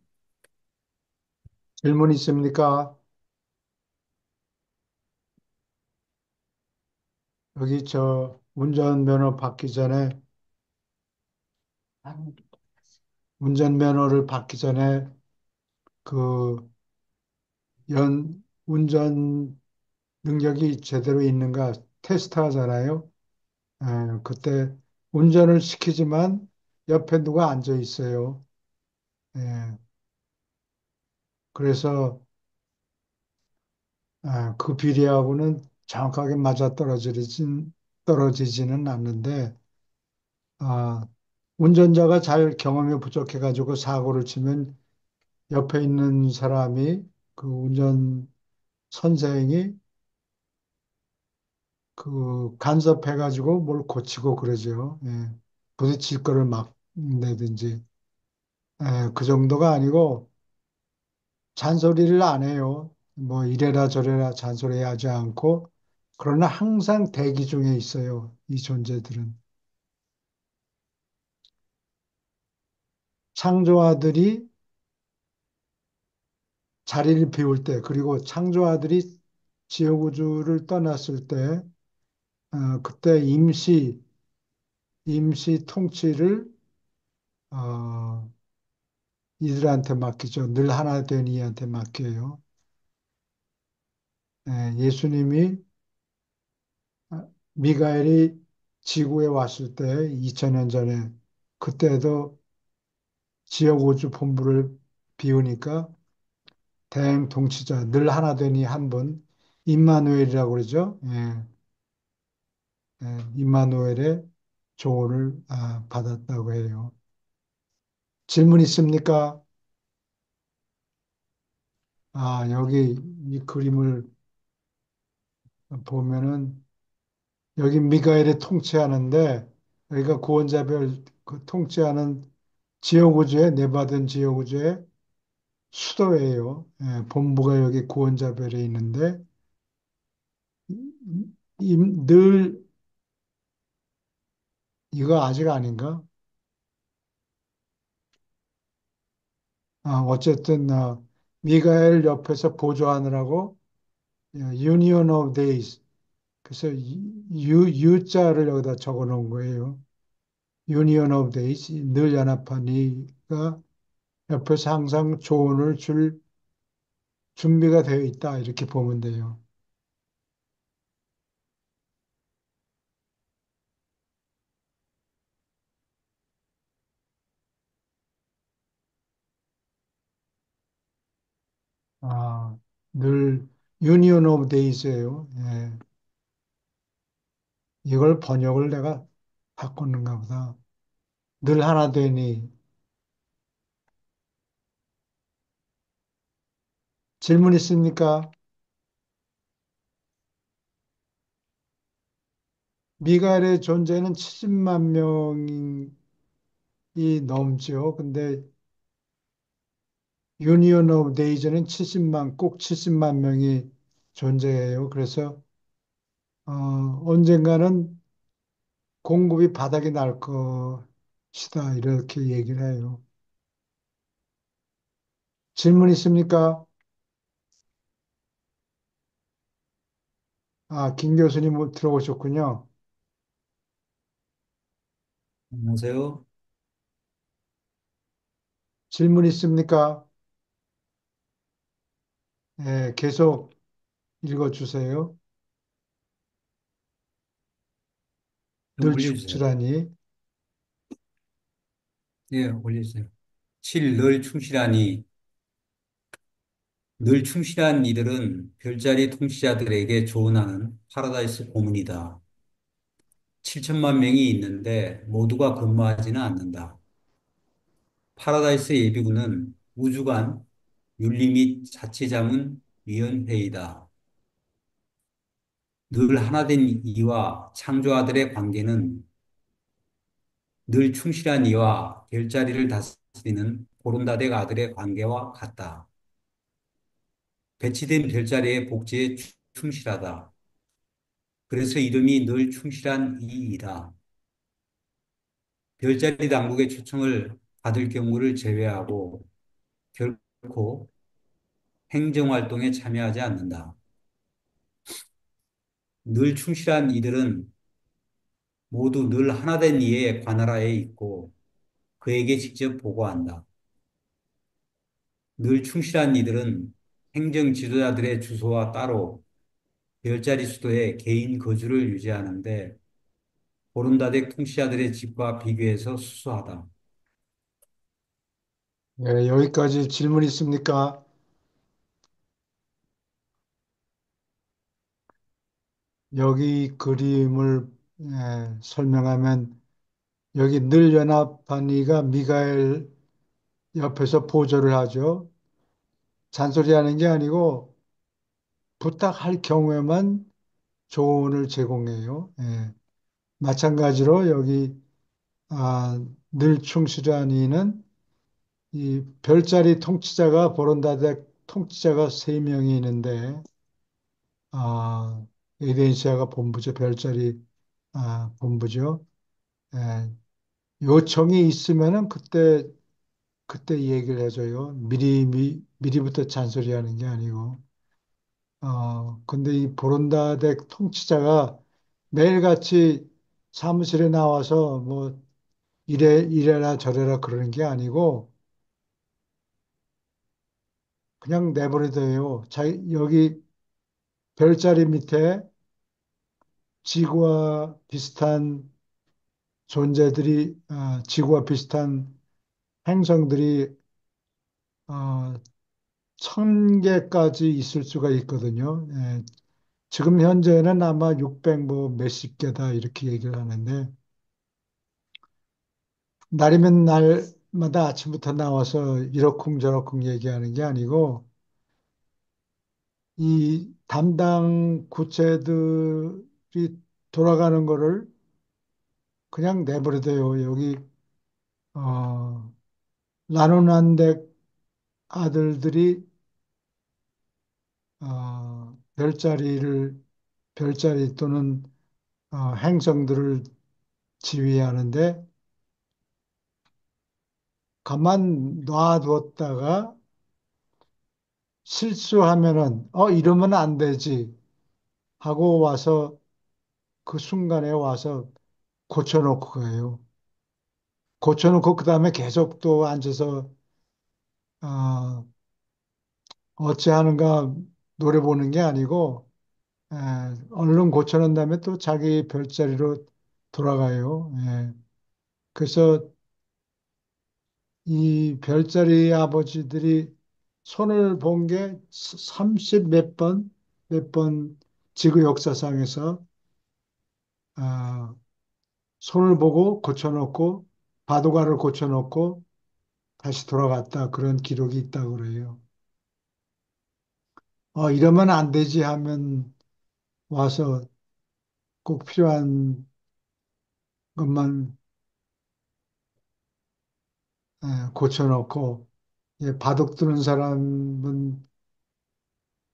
질문 있습니까? 여기 저 운전면허 받기 전에 운전면허를 받기 전에 그 운전 능력이 제대로 있는가 테스트 하잖아요. 그때 운전을 시키지만 옆에 누가 앉아 있어요. 예, 그래서 그 비리하고는 정확하게 떨어지지는 않는데 아, 운전자가 잘 경험이 부족해가지고 사고를 치면 옆에 있는 사람이 그 운전 선생이 그 간섭해가지고 뭘 고치고 그러죠. 예. 부딪힐 거를 막 내든지. 그 정도가 아니고 잔소리를 안 해요. 뭐 이래라 저래라 잔소리하지 않고 그러나 항상 대기 중에 있어요. 이 존재들은. 창조아들이 자리를 비울 때, 그리고 창조아들이 지옥우주를 떠났을 때, 그때 임시 통치를, 어, 이들한테 맡기죠. 늘 하나 된 이한테 맡겨요. 예수님이, 미가엘이 지구에 왔을 때, 2000년 전에, 그때도 지역우주 본부를 비우니까 대행 통치자, 늘 하나 되니 한 분, 임마누엘이라고 그러죠. 임마누엘의 조언을 받았다고 해요. 질문 있습니까? 여기 이 그림을 보면은 여기 미가엘이 통치하는데 여기가 구원자별 그 통치하는 지역구조에 내받은 지역구조의 수도예요. 본부가 여기 구원자별에 있는데 늘 이거 아직 아닌가? 어쨌든 미가엘 옆에서 보조하느라고 Union of Days 그래서 U자를 여기다 적어 놓은 거예요. Union of Days 늘 연합한 이가 옆에서 항상 조언을 줄 준비가 되어 있다 이렇게 보면 돼요. 아, 늘 Union of Days예요. 이걸 번역을 내가 바꿨는가 보다. 늘 하나 되니 질문 있습니까? 미갈의 존재는 70만 명이 넘죠. 근데 유니온 오브 데이즈는 70만, 꼭 70만 명이 존재해요. 그래서 언젠가는 공급이 바닥이 날 것이다. 이렇게 얘기를 해요. 질문 있습니까? 김 교수님 들어오셨군요. 안녕하세요. 질문 있습니까? 계속 읽어주세요. 늘 올려주세요. 충실하니. 예, 올려주세요. 7. 늘 충실하니 늘 충실한 이들은 별자리 통치자들에게 조언하는 파라다이스 고문이다. 7천만 명이 있는데 모두가 근무하지는 않는다. 파라다이스 예비군은 우주관 윤리 및 자치자문위원회이다. 늘 하나된 이와 창조아들의 관계는 늘 충실한 이와 별자리를 다스리는 보론다덱 아들의 관계와 같다. 배치된 별자리의 복지에 충실하다. 그래서 이름이 늘 충실한 이이다. 별자리 당국의 초청을 받을 경우를 제외하고 결코 행정활동에 참여하지 않는다. 늘 충실한 이들은 모두 늘 하나된 이의 관할하에 있고 그에게 직접 보고한다. 늘 충실한 이들은 행정 지도자들의 주소와 따로 별자리 수도에 개인 거주를 유지하는데 오른다덱 통치자들의 집과 비교해서 수수하다. 여기까지 질문 있습니까? 여기 그림을 설명하면 여기 늘 연합한 이가 미가엘 옆에서 보조를 하죠. 잔소리하는 게 아니고 부탁할 경우에만 조언을 제공해요. 마찬가지로 여기 늘 충실한 이는 이 별자리 통치자가 보론다덱 통치자가 세 명이 있는데 에덴시아가 본부죠. 별자리 본부죠. 예, 요청이 있으면은 그때 그때 이 얘기를 해줘요. 미리부터 잔소리하는 게 아니고. 근데 이 보론다덱 통치자가 매일같이 사무실에 나와서 뭐 이래라 저래라 그러는 게 아니고 그냥 내버려둬요. 여기 별자리 밑에 지구와 비슷한 지구와 비슷한 행성들이 어, 1000개까지 있을 수가 있거든요. 예, 지금 현재는 아마 600 뭐 몇십 개다 이렇게 얘기를 하는데 날이면 날마다 아침부터 나와서 이러쿵저러쿵 얘기하는 게 아니고 이 담당 구체들이 돌아가는 거를 그냥 내버려둬요. 여기 어, 라노난덱 아들들이 별자리 또는 행성들을 지휘하는데 가만 놔두었다가 실수하면은 이러면 안 되지 하고 와서 그 순간에 와서 고쳐놓고 가요. 고쳐놓고 그 다음에 계속 또 앉아서 어, 어찌하는가 노래 보는 게 아니고 에, 얼른 고쳐놓은 다음에 또 자기 별자리로 돌아가요. 예. 그래서 이 별자리 아버지들이 손을 본 게 30 몇 번 지구 역사상에서 아, 손을 보고 고쳐놓고 바둑알을 고쳐놓고 다시 돌아갔다 그런 기록이 있다고 그래요. 이러면 안 되지 하면 와서 꼭 필요한 것만 고쳐놓고 바둑 두는 사람은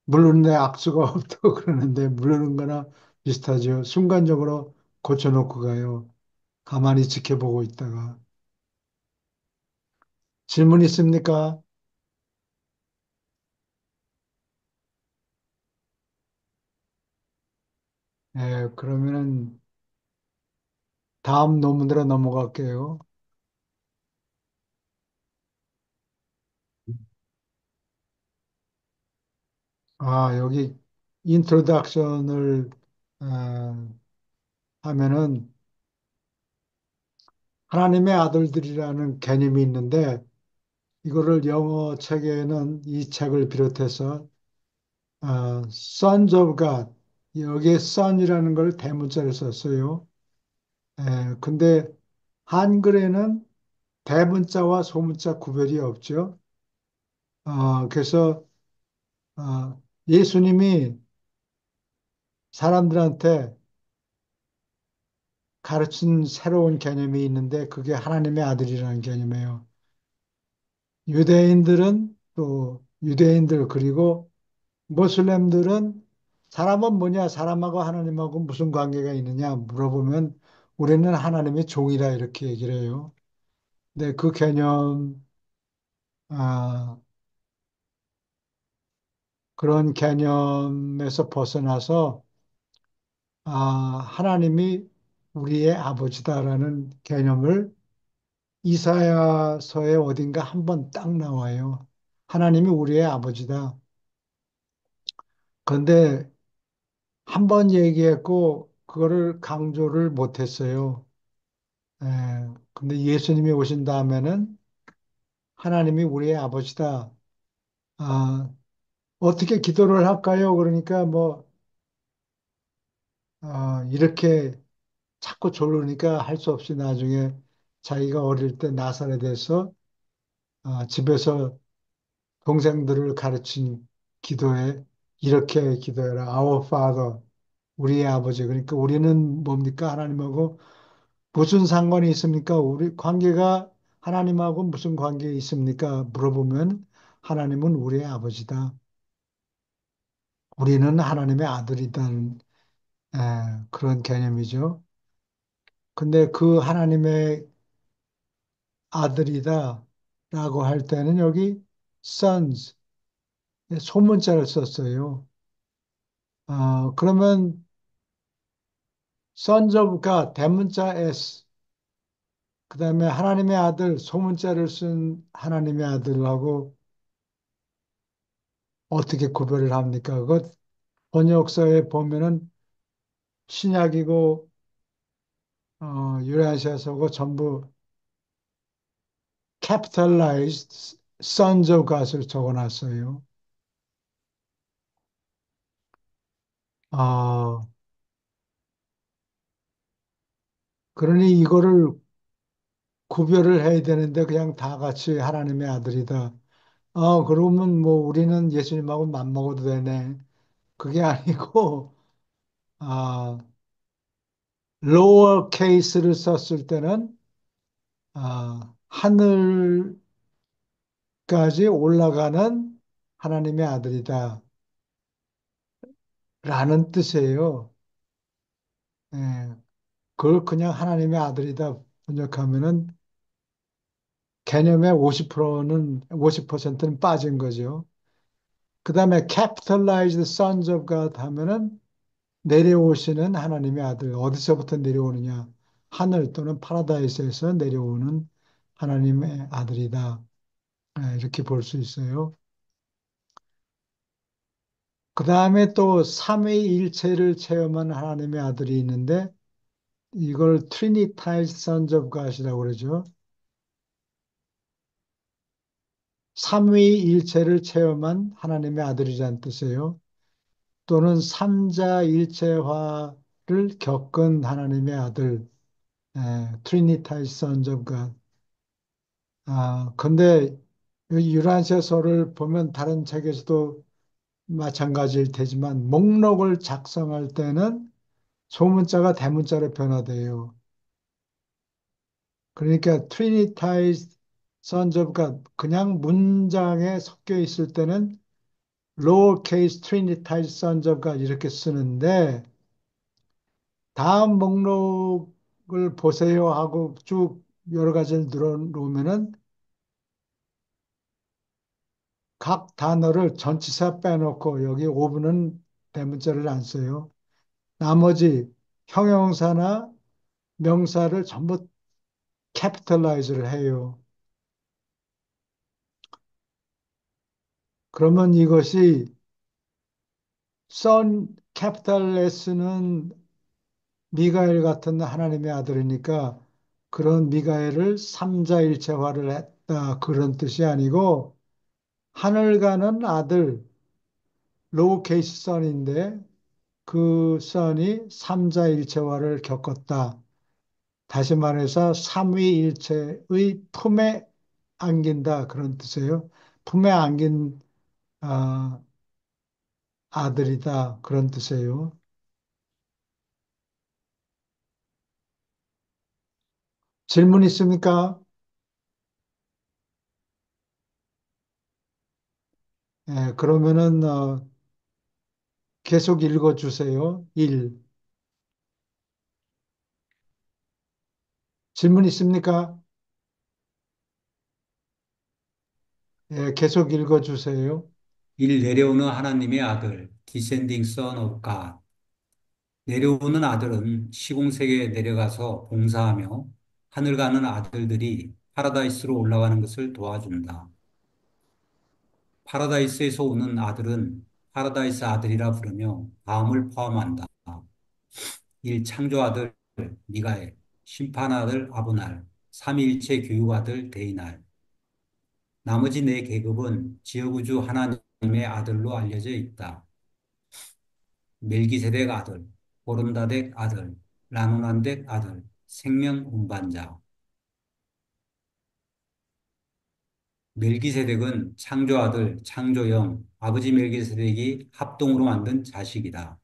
물론 내 악수가 없다고 그러는데 물르는 거나 비슷하죠. 순간적으로 고쳐놓고 가요. 가만히 지켜보고 있다가. 질문 있습니까? 그러면은 다음 논문으로 넘어갈게요. 여기 인트로덕션을 하면은 하나님의 아들들이라는 개념이 있는데 이거를 영어 책에는 이 책을 비롯해서 Sons of God 여기에 Son이라는 걸 대문자로 썼어요. 근데 한글에는 대문자와 소문자 구별이 없죠. 그래서 예수님이 사람들한테 가르친 새로운 개념이 있는데 그게 하나님의 아들이라는 개념이에요. 유대인들 그리고 모슬렘들은 사람은 뭐냐? 사람하고 하나님하고 무슨 관계가 있느냐? 물어보면 우리는 하나님의 종이라 이렇게 얘기를 해요. 근데 그 개념, 아, 그런 개념에서 벗어나서 하나님이 우리의 아버지다라는 개념을 이사야서에 어딘가 한 번 딱 나와요. 하나님이 우리의 아버지다. 그런데 한 번 얘기했고 그거를 강조를 못했어요. 예, 근데 예수님이 오신 다음에는 하나님이 우리의 아버지다. 아, 어떻게 기도를 할까요? 그러니까 뭐 이렇게 자꾸 졸르니까 할 수 없이 나중에 자기가 어릴 때 나사렛에서 집에서 동생들을 가르친 기도에 이렇게 기도해라. Our Father, 우리의 아버지. 그러니까 우리는 뭡니까? 하나님하고 무슨 상관이 있습니까? 우리 관계가 하나님하고 무슨 관계 있습니까? 물어보면 하나님은 우리의 아버지다. 우리는 하나님의 아들이다는 그런 개념이죠. 근데 그 하나님의 아들이다라는 할 때는 여기 sons, 소문자를 썼어요. 그러면 sons of가 대문자 s, 그 다음에 하나님의 아들, 소문자를 쓴 하나님의 아들하고 어떻게 구별을 합니까? 그것 번역서에 보면은 신약이고, 유라시아서고 전부 capitalized sons of God을 적어놨어요. 아, 그러니 이거를 구별을 해야 되는데 그냥 다 같이 하나님의 아들이다. 그러면 뭐 우리는 예수님하고 맘먹어도 되네. 그게 아니고, 아, lower case를 썼을 때는, 하늘까지 올라가는 하나님의 아들이다. 라는 뜻이에요. 예, 그걸 그냥 하나님의 아들이다 번역하면은 개념의 50%는 빠진 거죠. 그 다음에 capitalized sons of God 하면은 내려오시는 하나님의 아들, 어디서부터 내려오느냐? 하늘 또는 파라다이스에서 내려오는 하나님의 아들이다. 이렇게 볼 수 있어요. 그 다음에 또 삼위일체를 체험한 하나님의 아들이 있는데 이걸 Trinitized Sons of God이라고 그러죠. 삼위일체를 체험한 하나님의 아들이라는 뜻이에요. 또는 삼자일체화를 겪은 하나님의 아들, Trinitized Sons of God. 근데 유란시아서를 보면 다른 책에서도 마찬가지일 테지만 목록을 작성할 때는 소문자가 대문자로 변화돼요. 그러니까 Trinitized Sons of God 그냥 문장에 섞여 있을 때는 lowercase Trinitized Sons of God 이렇게 쓰는데 다음 목록을 보세요 하고 쭉 여러 가지를 늘어놓으면은 각 단어를 전치사 빼놓고 여기 오브는 대문자를 안 써요. 나머지 형용사나 명사를 전부 capitalize를 해요. 그러면 이것이 son capital S는 미가엘 같은 하나님의 아들이니까 그런 미가엘을 삼자일체화를 했다 그런 뜻이 아니고 하늘 가는 아들 로우케이스 선인데 그 선이 삼자일체화를 겪었다. 다시 말해서 삼위일체의 품에 안긴다 그런 뜻이에요. 품에 안긴 아, 아들이다 그런 뜻이에요. 질문 있습니까? 그러면은 계속 읽어주세요. 1. 질문 있습니까? 계속 읽어주세요. 일 내려오는 하나님의 아들, Descending Son of God. 내려오는 아들은 시공세계에 내려가서 봉사하며 하늘 가는 아들들이 파라다이스로 올라가는 것을 도와준다. 파라다이스에서 오는 아들은 파라다이스 아들이라 부르며 다음을 포함한다. 1. 창조 아들 미가엘, 심판 아들 아브날, 삼위일체 교육 아들 데이날. 나머지 네 계급은 지어구주 하나님의 아들로 알려져 있다. 멜기세덱 아들, 보름다덱 아들, 라누난덱 아들, 생명 운반자. 멜기세덱은 창조 아들, 창조영, 아버지 멜기세덱이 합동으로 만든 자식이다.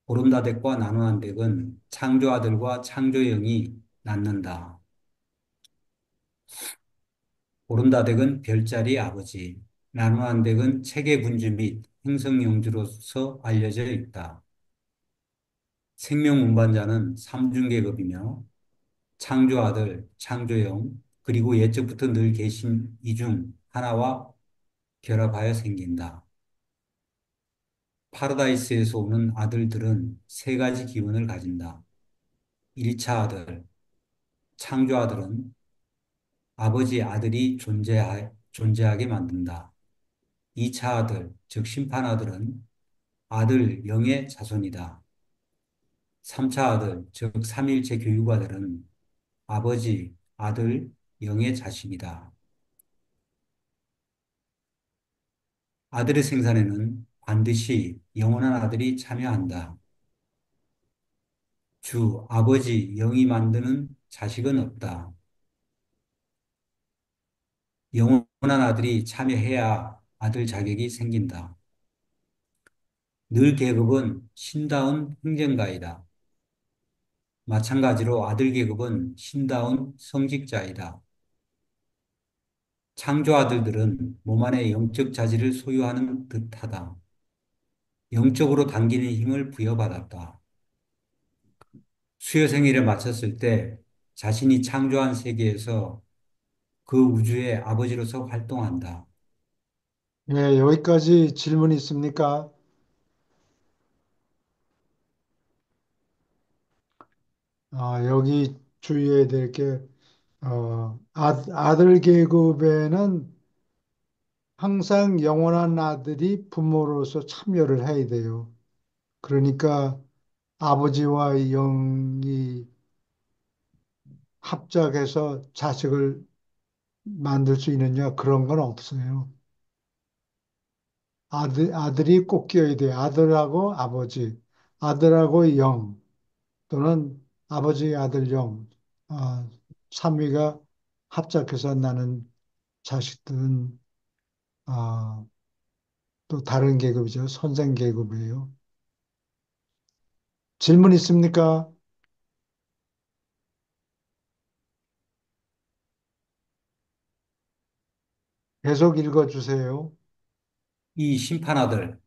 보름다덱과 나누난덱은 창조 아들과 창조영이 낳는다. 보름다덱은 별자리 아버지, 나누난덱은 체계 군주 및 행성 영주로서 알려져 있다. 생명 운반자는 삼중계급이며 창조 아들, 창조영, 그리고 옛적부터 늘 계신 이 중 하나와 결합하여 생긴다. 파라다이스에서 오는 아들들은 세 가지 기운을 가진다. 1차 아들, 창조 아들은 아버지 아들이 존재하게 만든다. 2차 아들, 즉 심판 아들은 아들 영의 자손이다. 3차 아들, 즉 삼위일체 교육 아들은 아버지, 아들, 영의 자식이다. 아들의 생산에는 반드시 영원한 아들이 참여한다. 주, 아버지, 영이 만드는 자식은 없다. 영원한 아들이 참여해야 아들 자격이 생긴다. 늘 계급은 신다운 행정가이다. 마찬가지로 아들 계급은 신다운 성직자이다. 창조 아들들은 몸 안에 영적 자질을 소유하는 듯하다. 영적으로 당기는 힘을 부여받았다. 수요 생일을 마쳤을 때 자신이 창조한 세계에서 그 우주의 아버지로서 활동한다. 예, 여기까지 질문 있습니까? 여기 주의해야 될 게, 아들 계급에는 항상 영원한 아들이 부모로서 참여를 해야 돼요. 그러니까 아버지와 영이 합작해서 자식을 만들 수 있느냐, 그런 건 없어요. 아들이 꼭 끼어야 돼요. 아들하고 아버지, 아들하고 영, 또는 아버지, 아들, 영, 아, 삼위가 합작해서 나는 자식들은, 아, 또 다른 계급이죠. 선생 계급이에요. 질문 있습니까? 계속 읽어주세요. 이 심판아들,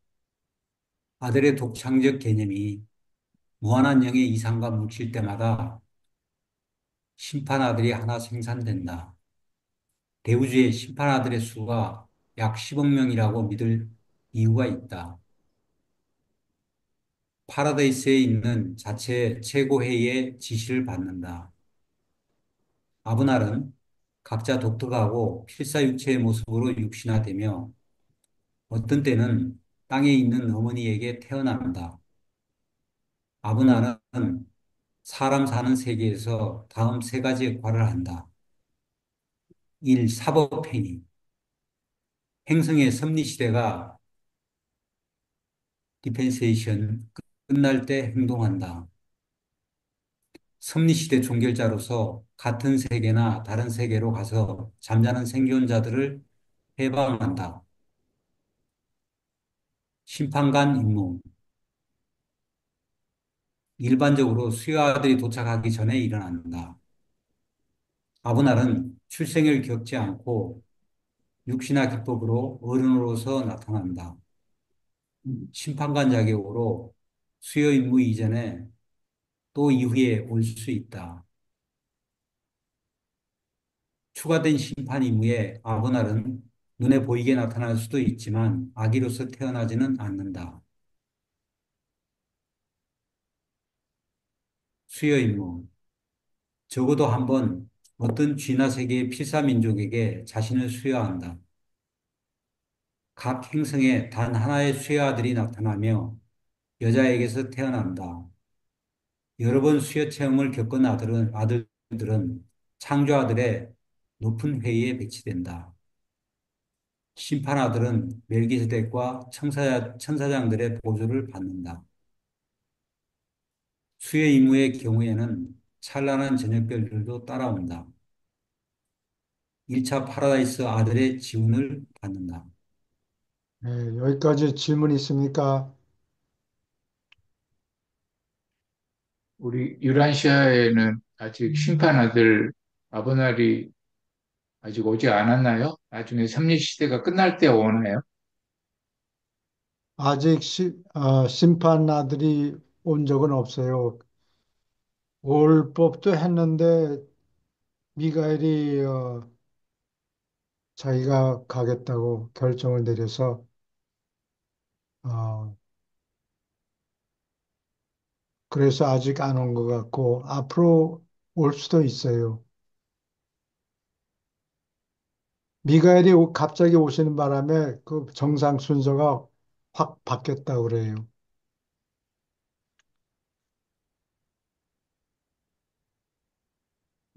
아들의 독창적 개념이 무한한 영의 이상과 뭉칠 때마다 심판아들이 하나 생산된다. 대우주의 심판아들의 수가 약 10억 명이라고 믿을 이유가 있다. 파라다이스에 있는 자체 최고회의의 지시를 받는다. 아브날은 각자 독특하고 필사육체의 모습으로 육신화되며 어떤 때는 땅에 있는 어머니에게 태어난다. 아브날은 사람 사는 세계에서 다음 세 가지 역할을 한다. 1. 사법행위. 행성의 섭리시대가 디펜세이션 끝날 때 행동한다. 섭리시대 종결자로서 같은 세계나 다른 세계로 가서 잠자는 생존자들을 해방한다. 심판관 임무. 일반적으로 수요아들이 도착하기 전에 일어난다. 아브날은 출생을 겪지 않고 육신화 기법으로 어른으로서 나타난다. 심판관 자격으로 수요 임무 이전에 또 이후에 올 수 있다. 추가된 심판 임무에 아브날은 눈에 보이게 나타날 수도 있지만 아기로서 태어나지는 않는다. 수요 임무. 적어도 한 번 어떤 쥐나 세계의 필사민족에게 자신을 수여한다. 각 행성에 단 하나의 수여아들이 나타나며 여자에게서 태어난다. 여러 번 수여 체험을 겪은 아들들은 창조아들의 높은 회의에 배치된다. 심판아들은 멜기세덱과 천사장들의 보조를 받는다. 수여 임무의 경우에는 찬란한 저녁별들도 따라온다. 1차 파라다이스 아들의 지운을 받는다. 네, 여기까지 질문 있습니까? 우리 유란시아에는 아직 심판 아들 아버날이 아직 오지 않았나요? 나중에 섭리시대가 끝날 때 오나요? 아직 심판 아들이 온 적은 없어요. 올 법도 했는데 미가엘이 자기가 가겠다고 결정을 내려서 어, 그래서 아직 안 온 것 같고 앞으로 올 수도 있어요. 미가엘이 갑자기 오시는 바람에 그 정상 순서가 확 바뀌었다고 그래요.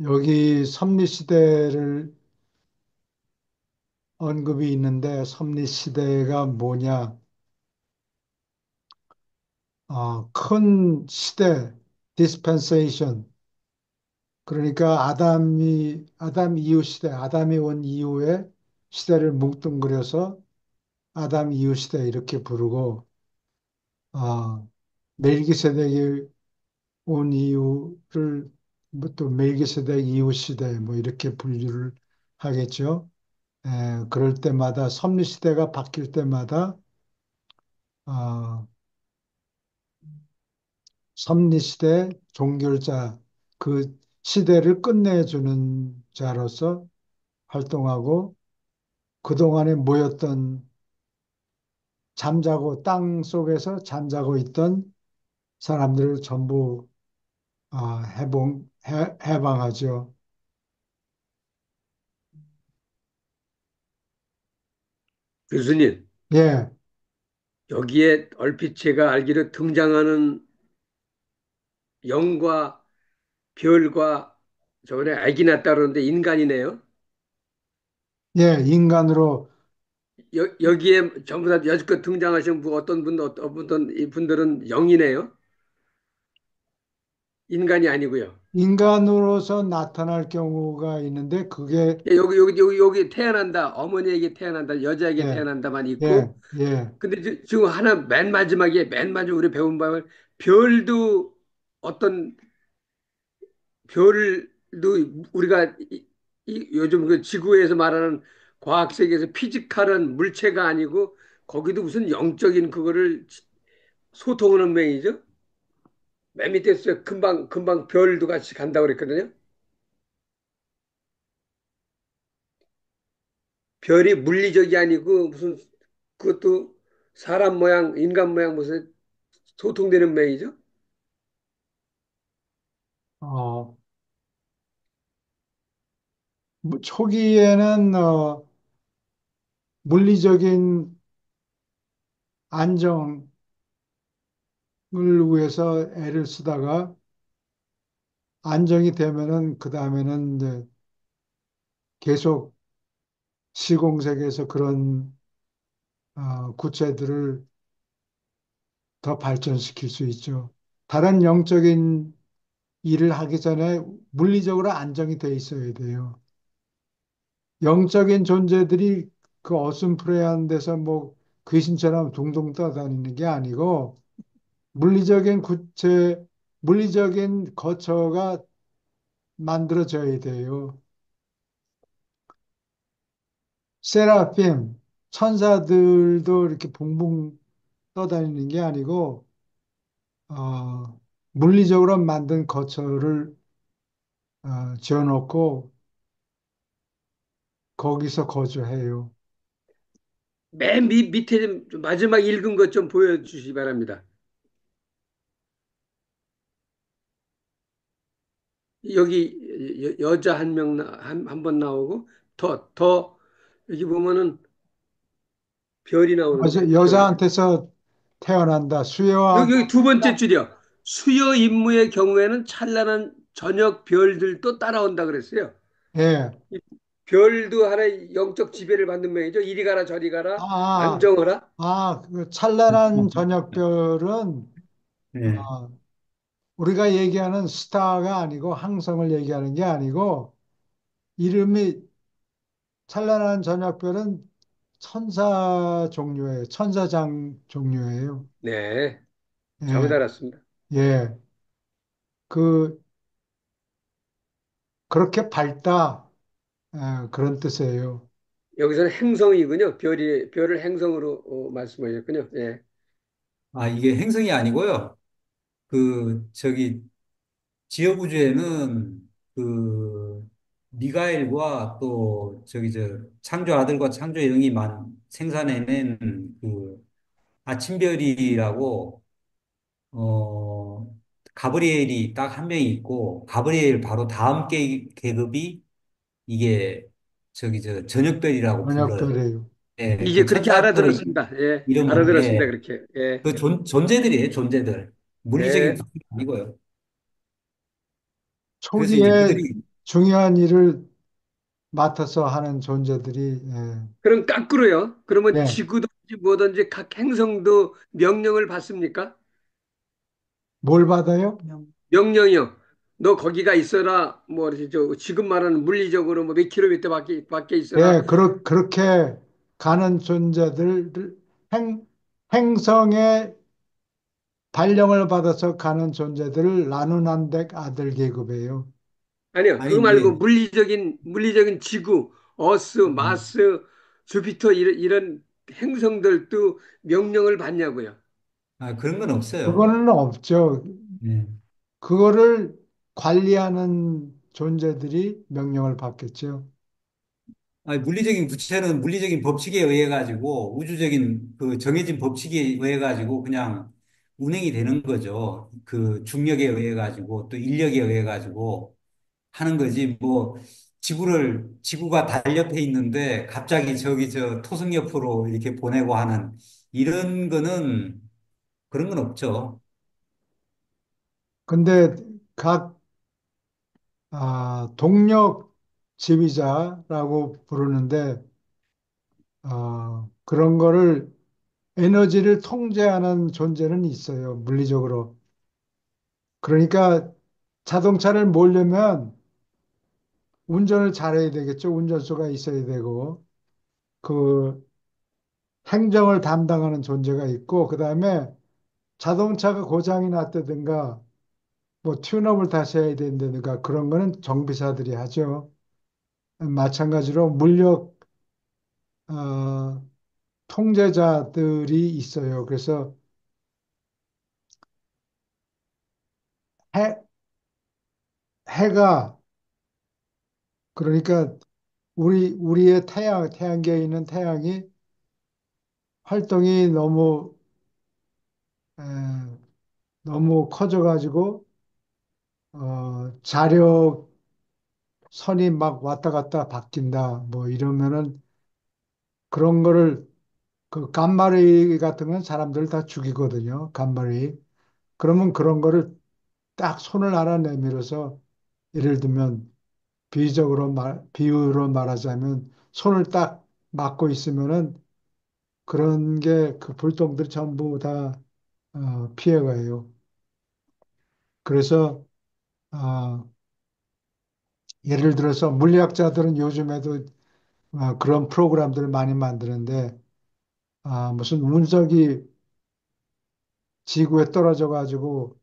여기 섭리시대를 언급이 있는데 섭리시대가 뭐냐? 큰 시대, dispensation. 그러니까 아담 이후 시대, 아담이 온 이후에 시대를 뭉뚱그려서 아담 이후 시대 이렇게 부르고, 아, 멜기세덱이 온 이유를 뭐또 멜기세덱 이후 시대 뭐 이렇게 분류를 하겠죠. 그럴 때마다 섭리 시대가 바뀔 때마다 어, 섭리 시대 종결자 그 시대를 끝내주는 자로서 활동하고 그동안에 모였던 잠자고 땅 속에서 잠자고 있던 사람들을 전부 해방하죠. 교수님, 예, 여기에 얼핏 제가 알기로 등장하는 영과 별과 저번에 아기 낳다 그러는데 인간이네요. 예, 인간으로 여기에 전부 다 여지껏 등장하신 어떤 분, 어떤 이 분들은 영이네요. 인간이 아니고요. 인간으로서 나타날 경우가 있는데 그게 예, 여기 태어난다. 어머니에게 태어난다. 여자에게 예, 태어난다만 예, 있고. 예. 근데 지금 하나 맨 마지막에 우리 배운 바를 별도 어떤 별도 우리가 요즘 그 지구에서 말하는 과학 세계에서 피지컬한 물체가 아니고 거기도 무슨 영적인 그거를 소통하는 명이죠. 맨 밑에 서 금방 별도 같이 간다고 그랬거든요. 별이 물리적이 아니고 무슨 그것도 사람 모양, 인간 모양 무슨 소통되는 명이죠. 어, 초기에는 물리적인 안정을 위해서 애를 쓰다가 안정이 되면은 그 다음에는 이제 계속 시공세계에서 그런 구체들을 더 발전시킬 수 있죠. 다른 영적인 일을 하기 전에 물리적으로 안정이 돼 있어야 돼요. 영적인 존재들이 그 어슴푸레한 데서 뭐 귀신처럼 둥둥 떠다니는 게 아니고 물리적인 물리적인 거처가 만들어져야 돼요. 세라핌, 천사들도 이렇게 붕붕 떠다니는 게 아니고, 물리적으로 만든 거처를 지어놓고 거기서 거주해요. 맨 밑에 좀 마지막 읽은 것 좀 보여주시기 바랍니다. 여기 여자 한 명, 한 번 나오고, 더, 여기 보면은 별이 나오는데, 별. 여자한테서 태어난다. 수혜와 여기 두 번째 줄이요. 수요 임무의 경우에는 찬란한 저녁 별들도 따라온다 그랬어요. 예. 이 별도 하나의 영적 지배를 받는 명이죠. 이리 가라 저리 가라 아, 안정하라. 그 찬란한 저녁별은 예. 어, 우리가 얘기하는 스타가 아니고 항성을 얘기하는 게 아니고 이름이 찬란한 저녁별은 천사 종류예요. 천사장 종류예요. 네, 잘못 예, 알았습니다. 예. 그 그렇게 밝다. 그런 뜻이에요. 여기서는 행성이군요. 별을 행성으로 말씀하셨군요. 예. 아, 이게 행성이 아니고요. 저기, 지어구주에는 그 미가엘과 또 저기 저 창조 아들과 창조 영이 생산해낸 그 아침별이라고 어 가브리엘이 딱 한 명이 있고 가브리엘 바로 다음 계급이 이게 저기 저 저녁별이라고 불러요. 번역별이에요. 예, 이제 그 그렇게 천사들의 알아들었습니다. 예, 이름은 알아들었습니다. 예, 그렇게. 예, 그 존재들이에요, 존재들. 물리적인 예. 구조가 아니고요. 그래서 이제 초기에 그들이 중요한 일을 맡아서 하는 존재들이, 그럼 거꾸로요. 그러면 예, 지구든지 뭐든지 각 행성도 명령을 받습니까? 뭘 받아요? 명령이요. 너 거기가 있어라. 뭐 이렇게 저 지금 말하는 물리적으로 뭐 몇 킬로미터 밖에 있어라. 예, 그렇게 가는 존재들, 행, 행성의 발령을 받아서 가는 존재들을 나누난덱 아들 계급이에요. 아니요. 아니 그거 말고 이제 물리적인 지구, 어스, 음, 마스, 주피터 이런 행성들도 명령을 받냐고요. 그런 건 없어요. 그거는 없죠. 예. 그거를 관리하는 존재들이 명령을 받겠죠. 물리적인 구체는 물리적인 법칙에 의해 가지고 우주적인 그 정해진 법칙에 의해 가지고 그냥 운행이 되는 거죠. 그 중력에 의해 가지고 또 인력에 의해 가지고 하는 거지. 뭐 지구가 달 옆에 있는데 갑자기 저기 저 토성 옆으로 이렇게 보내고 하는 이런 거는 그런 건 없죠. 근데 각 동력 지휘자라고 부르는데 그런 거를 에너지를 통제하는 존재는 있어요. 물리적으로. 그러니까 자동차를 몰려면 운전을 잘해야 되겠죠. 운전수가 있어야 되고 그 행정을 담당하는 존재가 있고 그다음에 자동차가 고장이 났다든가 뭐 튠업을 다시 해야 된다든가 그런 거는 정비사들이 하죠. 마찬가지로 물력 어, 통제자들이 있어요. 그래서 해, 해가 그러니까 우리의 태양계에 있는 태양이 활동이 에, 너무 커져가지고 자력 선이 막 왔다 갔다 바뀐다. 뭐 이러면은 그런 거를 그 감마레이 같은 건 사람들 다 죽이거든요. 감마레이. 그러면 그런 거를 딱 손을 알아 내밀어서 예를 들면 비유로 말하자면 손을 딱 막고 있으면은 그런 게 그 불똥들이 전부 다 피해가요. 그래서 어, 예를 들어서 물리학자들은 요즘에도 그런 프로그램들을 많이 만드는데 무슨 운석이 지구에 떨어져 가지고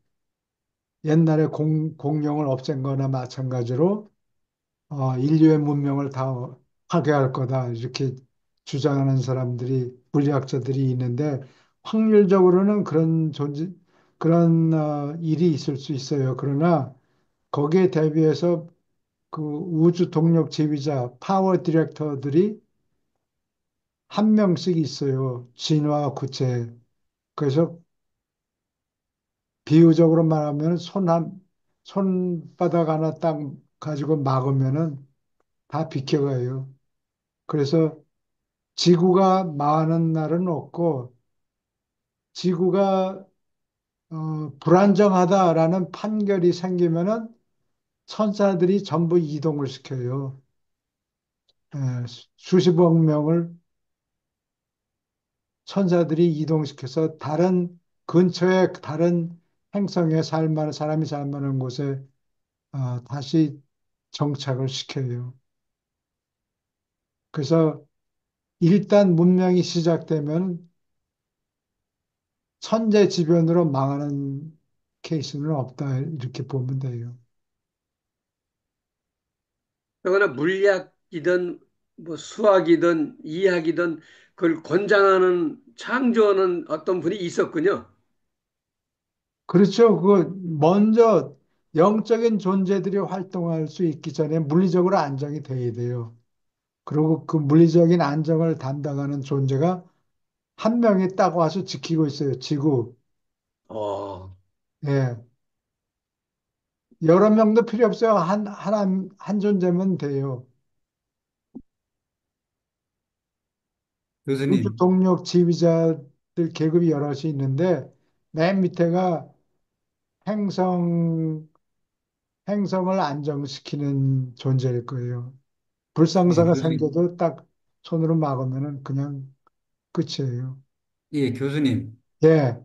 옛날에 공룡을 없앤 거나 마찬가지로 인류의 문명을 다 파괴할 거다 이렇게 주장하는 사람들이 물리학자들이 있는데 확률적으로는 그런 일이 있을 수 있어요. 그러나 거기에 대비해서 그 우주 동력 지휘자 파워 디렉터들이 한 명씩 있어요. 진화 구체. 그래서 비유적으로 말하면 손바닥 하나 딱 가지고 막으면은 다 비켜가요. 그래서 지구가 망하는 날은 없고 지구가 불안정하다라는 판결이 생기면은 천사들이 전부 이동을 시켜요. 수십억 명을 천사들이 이동시켜서 근처에 다른 행성에 사람이 살 만한 곳에 다시 정착을 시켜요. 그래서 일단 문명이 시작되면 천재지변으로 망하는 케이스는 없다. 이렇게 보면 돼요. 그러나 물리학이든 뭐 수학이든 이학이든 그걸 권장하는 창조하는 어떤 분이 있었군요. 그렇죠. 먼저 영적인 존재들이 활동할 수 있기 전에 물리적으로 안정이 돼야 돼요. 그리고 그 물리적인 안정을 담당하는 존재가 한 명이 딱 와서 지키고 있어요. 지구. 어, 예. 여러 명도 필요 없어요. 한 존재면 돼요. 우주 교수님, 동력 지휘자들 계급이 여럿이 있는데 맨 밑에가 행성, 행성을 안정시키는 존재일 거예요. 예, 불상사가 교수님, 생겨도 딱 손으로 막으면 그냥 끝이에요. 예, 교수님. 예,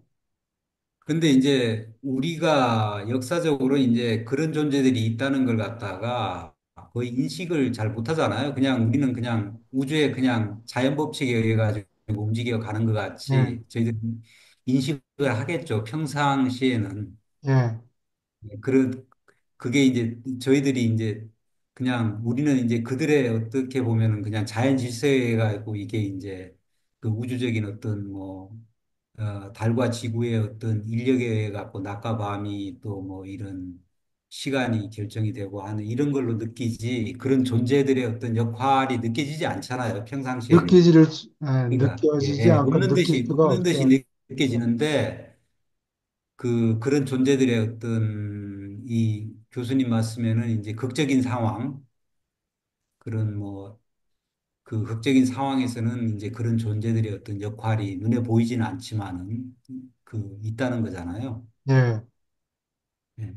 근데 이제 우리가 역사적으로 이제 그런 존재들이 있다는 걸 갖다가 거의 인식을 잘 못하잖아요. 그냥 우리는 그냥 우주의 그냥 자연 법칙에 의해 가지고 움직여 가는 것 예, 같이 저희들 인식을 하겠죠. 평상시에는. 예, 그런 그게 이제 저희들이 이제 그냥 우리는 이제 그들의 어떻게 보면은 그냥 자연 질서에 가지고 이게 이제 그 우주적인 어떤 뭐 달과 지구의 어떤 인력에 의해 갖고 낮과 밤이 또 뭐 이런 시간이 결정이 되고 하는 이런 걸로 느끼지 그런 존재들의 어떤 역할이 느껴지지 않잖아요. 평상시에는. 느끼지를, 그러니까 느껴지지 않고 느낄 수가 없는 듯이 없죠. 느껴지는데 그런 존재들의 어떤 이 교수님 말씀에는 이제 극적인 상황, 그런 뭐 그 극적인 상황에서는 이제 그런 존재들의 어떤 역할이 눈에 보이지는 않지만은 그 있다는 거잖아요. 예. 예.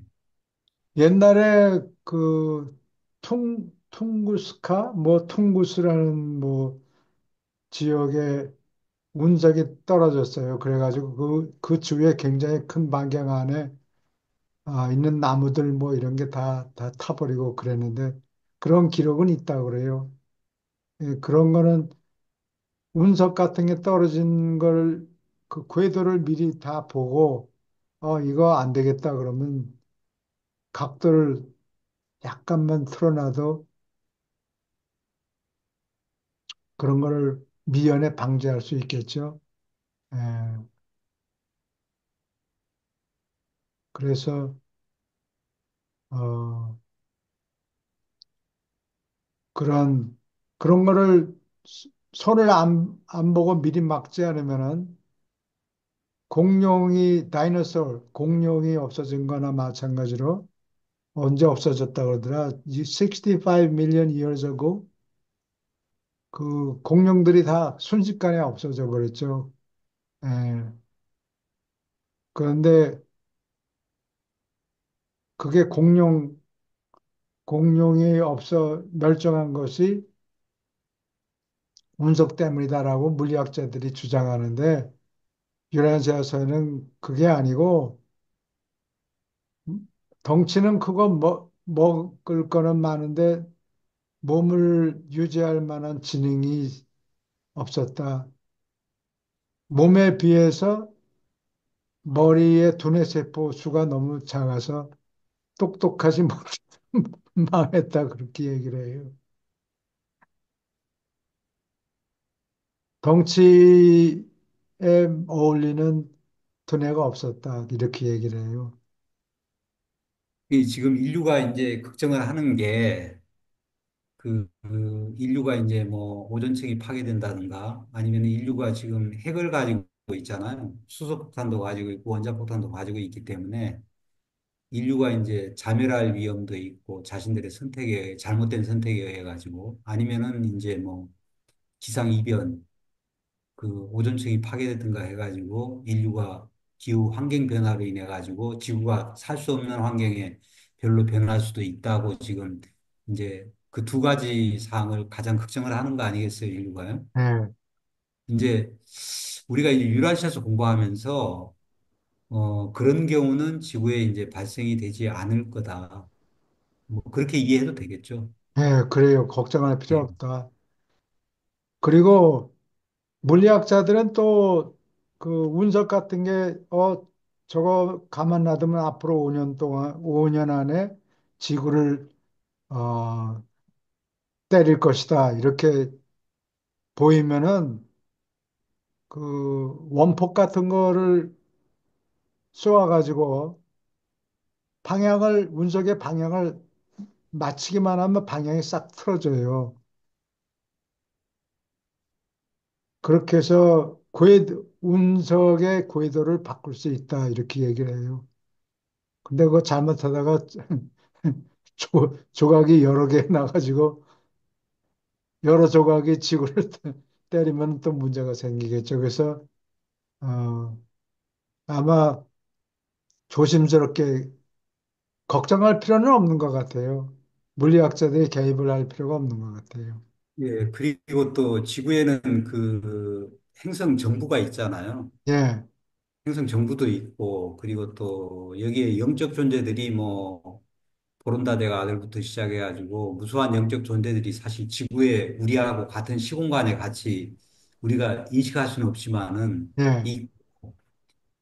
옛날에 그 퉁구스카, 뭐 퉁구스라는 뭐 지역에 운석이 떨어졌어요. 그래가지고 그 주위에 굉장히 큰 반경 안에 있는 나무들 뭐 이런 게 다 타버리고 그랬는데 그런 기록은 있다고 그래요. 예, 그런 거는 운석 같은 게 떨어진 걸 그 궤도를 미리 다 보고 이거 안 되겠다 그러면 각도를 약간만 틀어놔도 그런 거를 미연에 방지할 수 있겠죠. 예, 그래서 어, 그런 그런 거를 손을 안 보고 미리 막지 않으면은 공룡이 없어진 거나 마찬가지로 언제 없어졌다 그러더라. 65 million years ago 그 공룡들이 다 순식간에 없어져 버렸죠. 예. 그런데 그게 공룡이 없어 멸종한 것이 운석 때문이다라고 물리학자들이 주장하는데 유라시아에서는 그게 아니고 덩치는 크고 먹을 거는 많은데 몸을 유지할 만한 지능이 없었다. 몸에 비해서 머리의 두뇌 세포 수가 너무 작아서 똑똑하지 못해서 망했다 그렇게 얘기를 해요. 덩치에 어울리는 두뇌가 없었다 이렇게 얘기를 해요. 이 지금 인류가 이제 걱정을 하는 게 그 인류가 이제 뭐 오존층이 파괴된다든가 아니면 인류가 지금 핵을 가지고 있잖아요. 수소폭탄도 가지고 있고 원자폭탄도 가지고 있기 때문에 인류가 이제 자멸할 위험도 있고 자신들의 잘못된 선택에 의해 가지고 아니면은 이제 뭐 기상 이변 그 오존층이 파괴되든가 해가지고 인류가 기후 환경 변화로 인해 가지고 지구가 살 수 없는 환경에 별로 변할 수도 있다고 지금 이제 그 두 가지 사항을 가장 걱정을 하는 거 아니겠어요, 인류가요? 네, 이제 우리가 이제 유라시아에서 공부하면서 그런 경우는 지구에 이제 발생이 되지 않을 거다. 뭐 그렇게 이해해도 되겠죠. 네, 그래요. 걱정할 필요 예. 없다. 그리고 물리학자들은 또 그 운석 같은 게, 저거 가만 놔두면 앞으로 5년 안에 지구를, 어, 때릴 것이다. 이렇게 보이면은 그 원폭 같은 거를 쏘아가지고 운석의 방향을 맞추기만 하면 방향이 싹 틀어져요. 그렇게 해서 운석의 궤도를 바꿀 수 있다. 이렇게 얘기를 해요. 근데 그거 잘못하다가 조각이 여러 개 나가지고 여러 조각이 지구를 때리면 또 문제가 생기겠죠. 그래서 어, 아마 조심스럽게 걱정할 필요는 없는 것 같아요. 물리학자들이 개입을 할 필요가 없는 것 같아요. 예, 그리고 또 지구에는 그 행성 정부가 있잖아요. 예, 행성 정부도 있고, 그리고 또 여기에 영적 존재들이 뭐, 보론다대가 아들부터 시작해가지고 무수한 영적 존재들이 사실 지구에 우리하고 같은 시공간에 같이 우리가 인식할 수는 없지만은 예, 이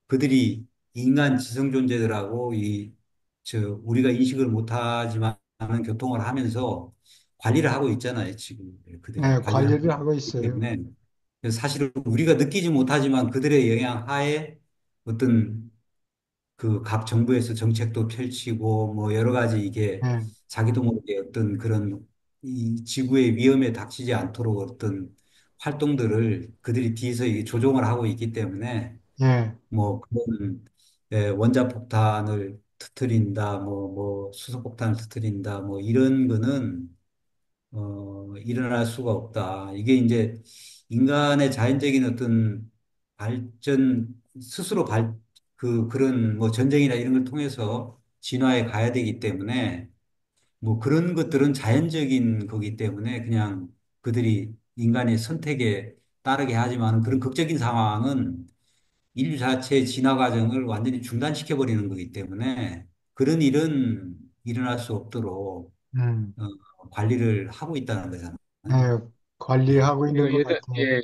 그들이 인간 지성 존재들하고 우리가 인식을 못하지만은 교통을 하면서 관리를 하고 있잖아요, 지금. 그들이 예, 관리를 하고 관리를 하고 있기 있어요. 때문에 그래서 사실은 우리가 느끼지 못하지만 그들의 영향 하에 어떤 그 각 정부에서 정책도 펼치고 뭐 여러 가지 이게 예, 자기도 모르게 어떤 그런 이 지구의 위험에 닥치지 않도록 어떤 활동들을 그들이 뒤에서 이게 조종을 하고 있기 때문에 예, 뭐 그런 원자폭탄을 터뜨린다 뭐 수소폭탄을 터뜨린다 뭐 이런 거는 일어날 수가 없다. 이게 이제 인간의 자연적인 어떤 발전, 스스로 그런 뭐 전쟁이나 이런 걸 통해서 진화해 가야 되기 때문에 뭐 그런 것들은 자연적인 거기 때문에 그냥 그들이 인간의 선택에 따르게 하지만 그런 극적인 상황은 인류 자체의 진화 과정을 완전히 중단시켜 버리는 거기 때문에 그런 일은 일어날 수 없도록 음, 관리를 하고 있다는 거잖아요. 예, 관리하고 있는 제가 것 같아요. 예,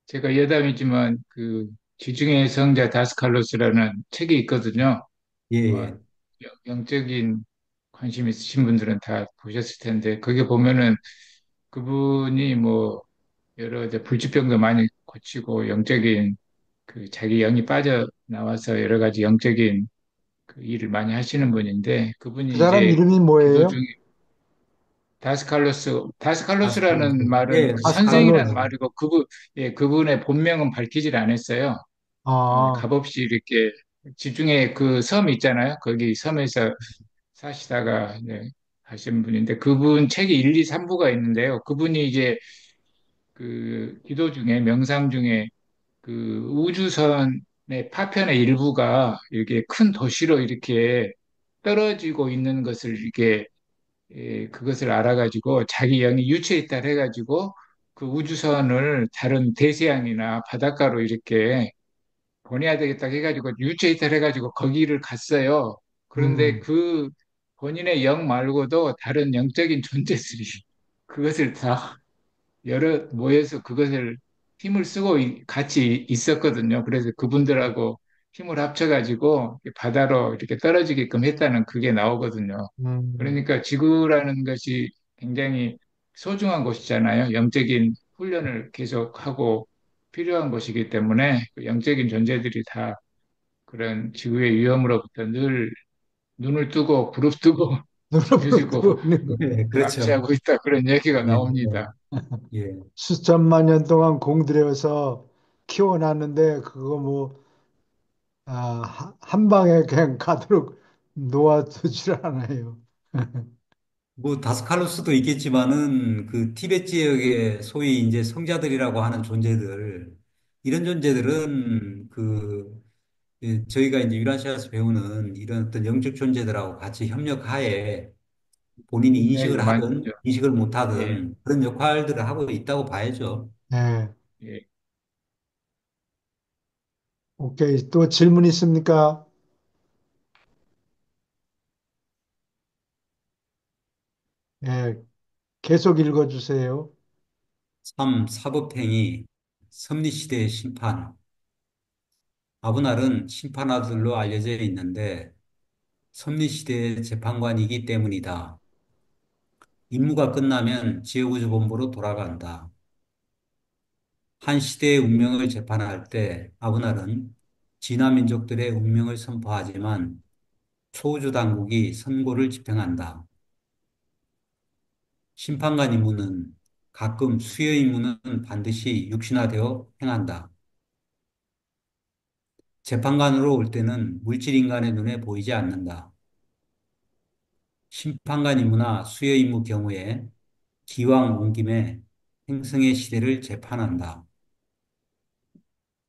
제가 여담이지만 그 지중해 성자 다스칼로스라는 책이 있거든요. 예, 아마 예. 영적인 관심 있으신 분들은 다 보셨을 텐데 거기 보면은 그분이 뭐 여러 이제 불치병도 많이 고치고 영적인 그 자기 영이 빠져나와서 여러 가지 영적인 그 일을 많이 하시는 분인데 그 그분이 사람 이제 이름이 기도 뭐예요? 중에 다스칼로스라는 아스칼로스. 말은 예, 선생이라는 아스칼로스. 말이고 예, 그분의 본명은 밝히질 않았어요. 아, 값없이 이렇게 지중해 그 섬 있잖아요. 거기 섬에서 사시다가 이제 하신 분인데 그분 책이 1, 2, 3부가 있는데요. 그분이 이제 그 기도 중에 명상 중에 그 우주선의 파편의 일부가 이렇게 큰 도시로 이렇게 떨어지고 있는 것을 이렇게 그것을 알아가지고 자기 영이 유체 이탈해가지고 그 우주선을 다른 대서양이나 바닷가로 이렇게 보내야 되겠다 해가지고 유체 이탈해가지고 거기를 갔어요. 그런데 음, 그 본인의 영 말고도 다른 영적인 존재들이 그것을 다 여러 모여서 그것을 힘을 쓰고 같이 있었거든요. 그래서 그분들하고 힘을 합쳐가지고 바다로 이렇게 떨어지게끔 했다는 그게 나오거든요. 음, 그러니까 지구라는 것이 굉장히 소중한 곳이잖아요. 영적인 훈련을 계속하고 필요한 곳이기 때문에 그 영적인 존재들이 다 그런 지구의 위험으로부터 늘 눈을 뜨고 부릅뜨고 눈으로 지켜주고 들어오는 거. 예, 그렇죠. 감시하고 있다. 그런 얘기가 예, 나옵니다. 예. 예. 수천만 년 동안 공들여서 키워놨는데 그거 뭐 한 방에 그냥 가도록 놓아두질 않아요. 뭐 다스칼로스도 있겠지만은 그 티베트 지역의 소위 이제 성자들이라고 하는 존재들 이런 존재들은 저희가 이제 유라시아에서 배우는 이런 어떤 영적 존재들하고 같이 협력하에 본인이 네, 인식을 많죠. 하든 인식을 예, 못하든 그런 역할들을 하고 있다고 봐야죠. 네, 예. 오케이. 또 질문 있습니까? 네, 계속 읽어주세요. 3. 사법행위, 섭리시대의 심판. 아브날은 심판아들로 알려져 있는데 섭리시대의 재판관이기 때문이다. 임무가 끝나면 지혜구조본부로 돌아간다. 한 시대의 운명을 재판할 때 아브날은 진화 민족들의 운명을 선포하지만 소주 당국이 선고를 집행한다. 심판관 임무는 가끔 수여 임무는 반드시 육신화되어 행한다. 재판관으로 올 때는 물질 인간의 눈에 보이지 않는다. 심판관 임무나 수여 임무 경우에 기왕 온 김에 행성의 시대를 재판한다.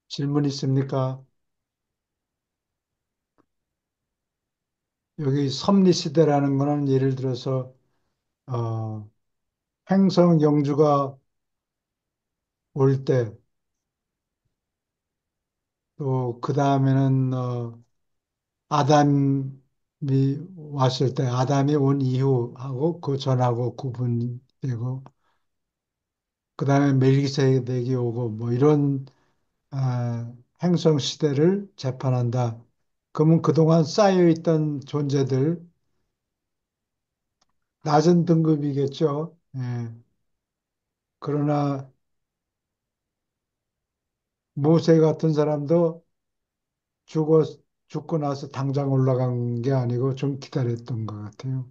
질문 있습니까? 여기 섭리시대라는 거는 예를 들어서 어, 행성 영주가 올 때, 또 그 다음에는 아담이 왔을 때, 아담이 온 이후하고 그 전하고 구분되고, 그 다음에 멜기세덱이 오고 뭐 이런 행성 시대를 재판한다. 그러면 그동안 쌓여있던 존재들, 낮은 등급이겠죠. 예. 그러나 모세 같은 사람도 죽어, 죽고 나서 당장 올라간 게 아니고 좀 기다렸던 것 같아요.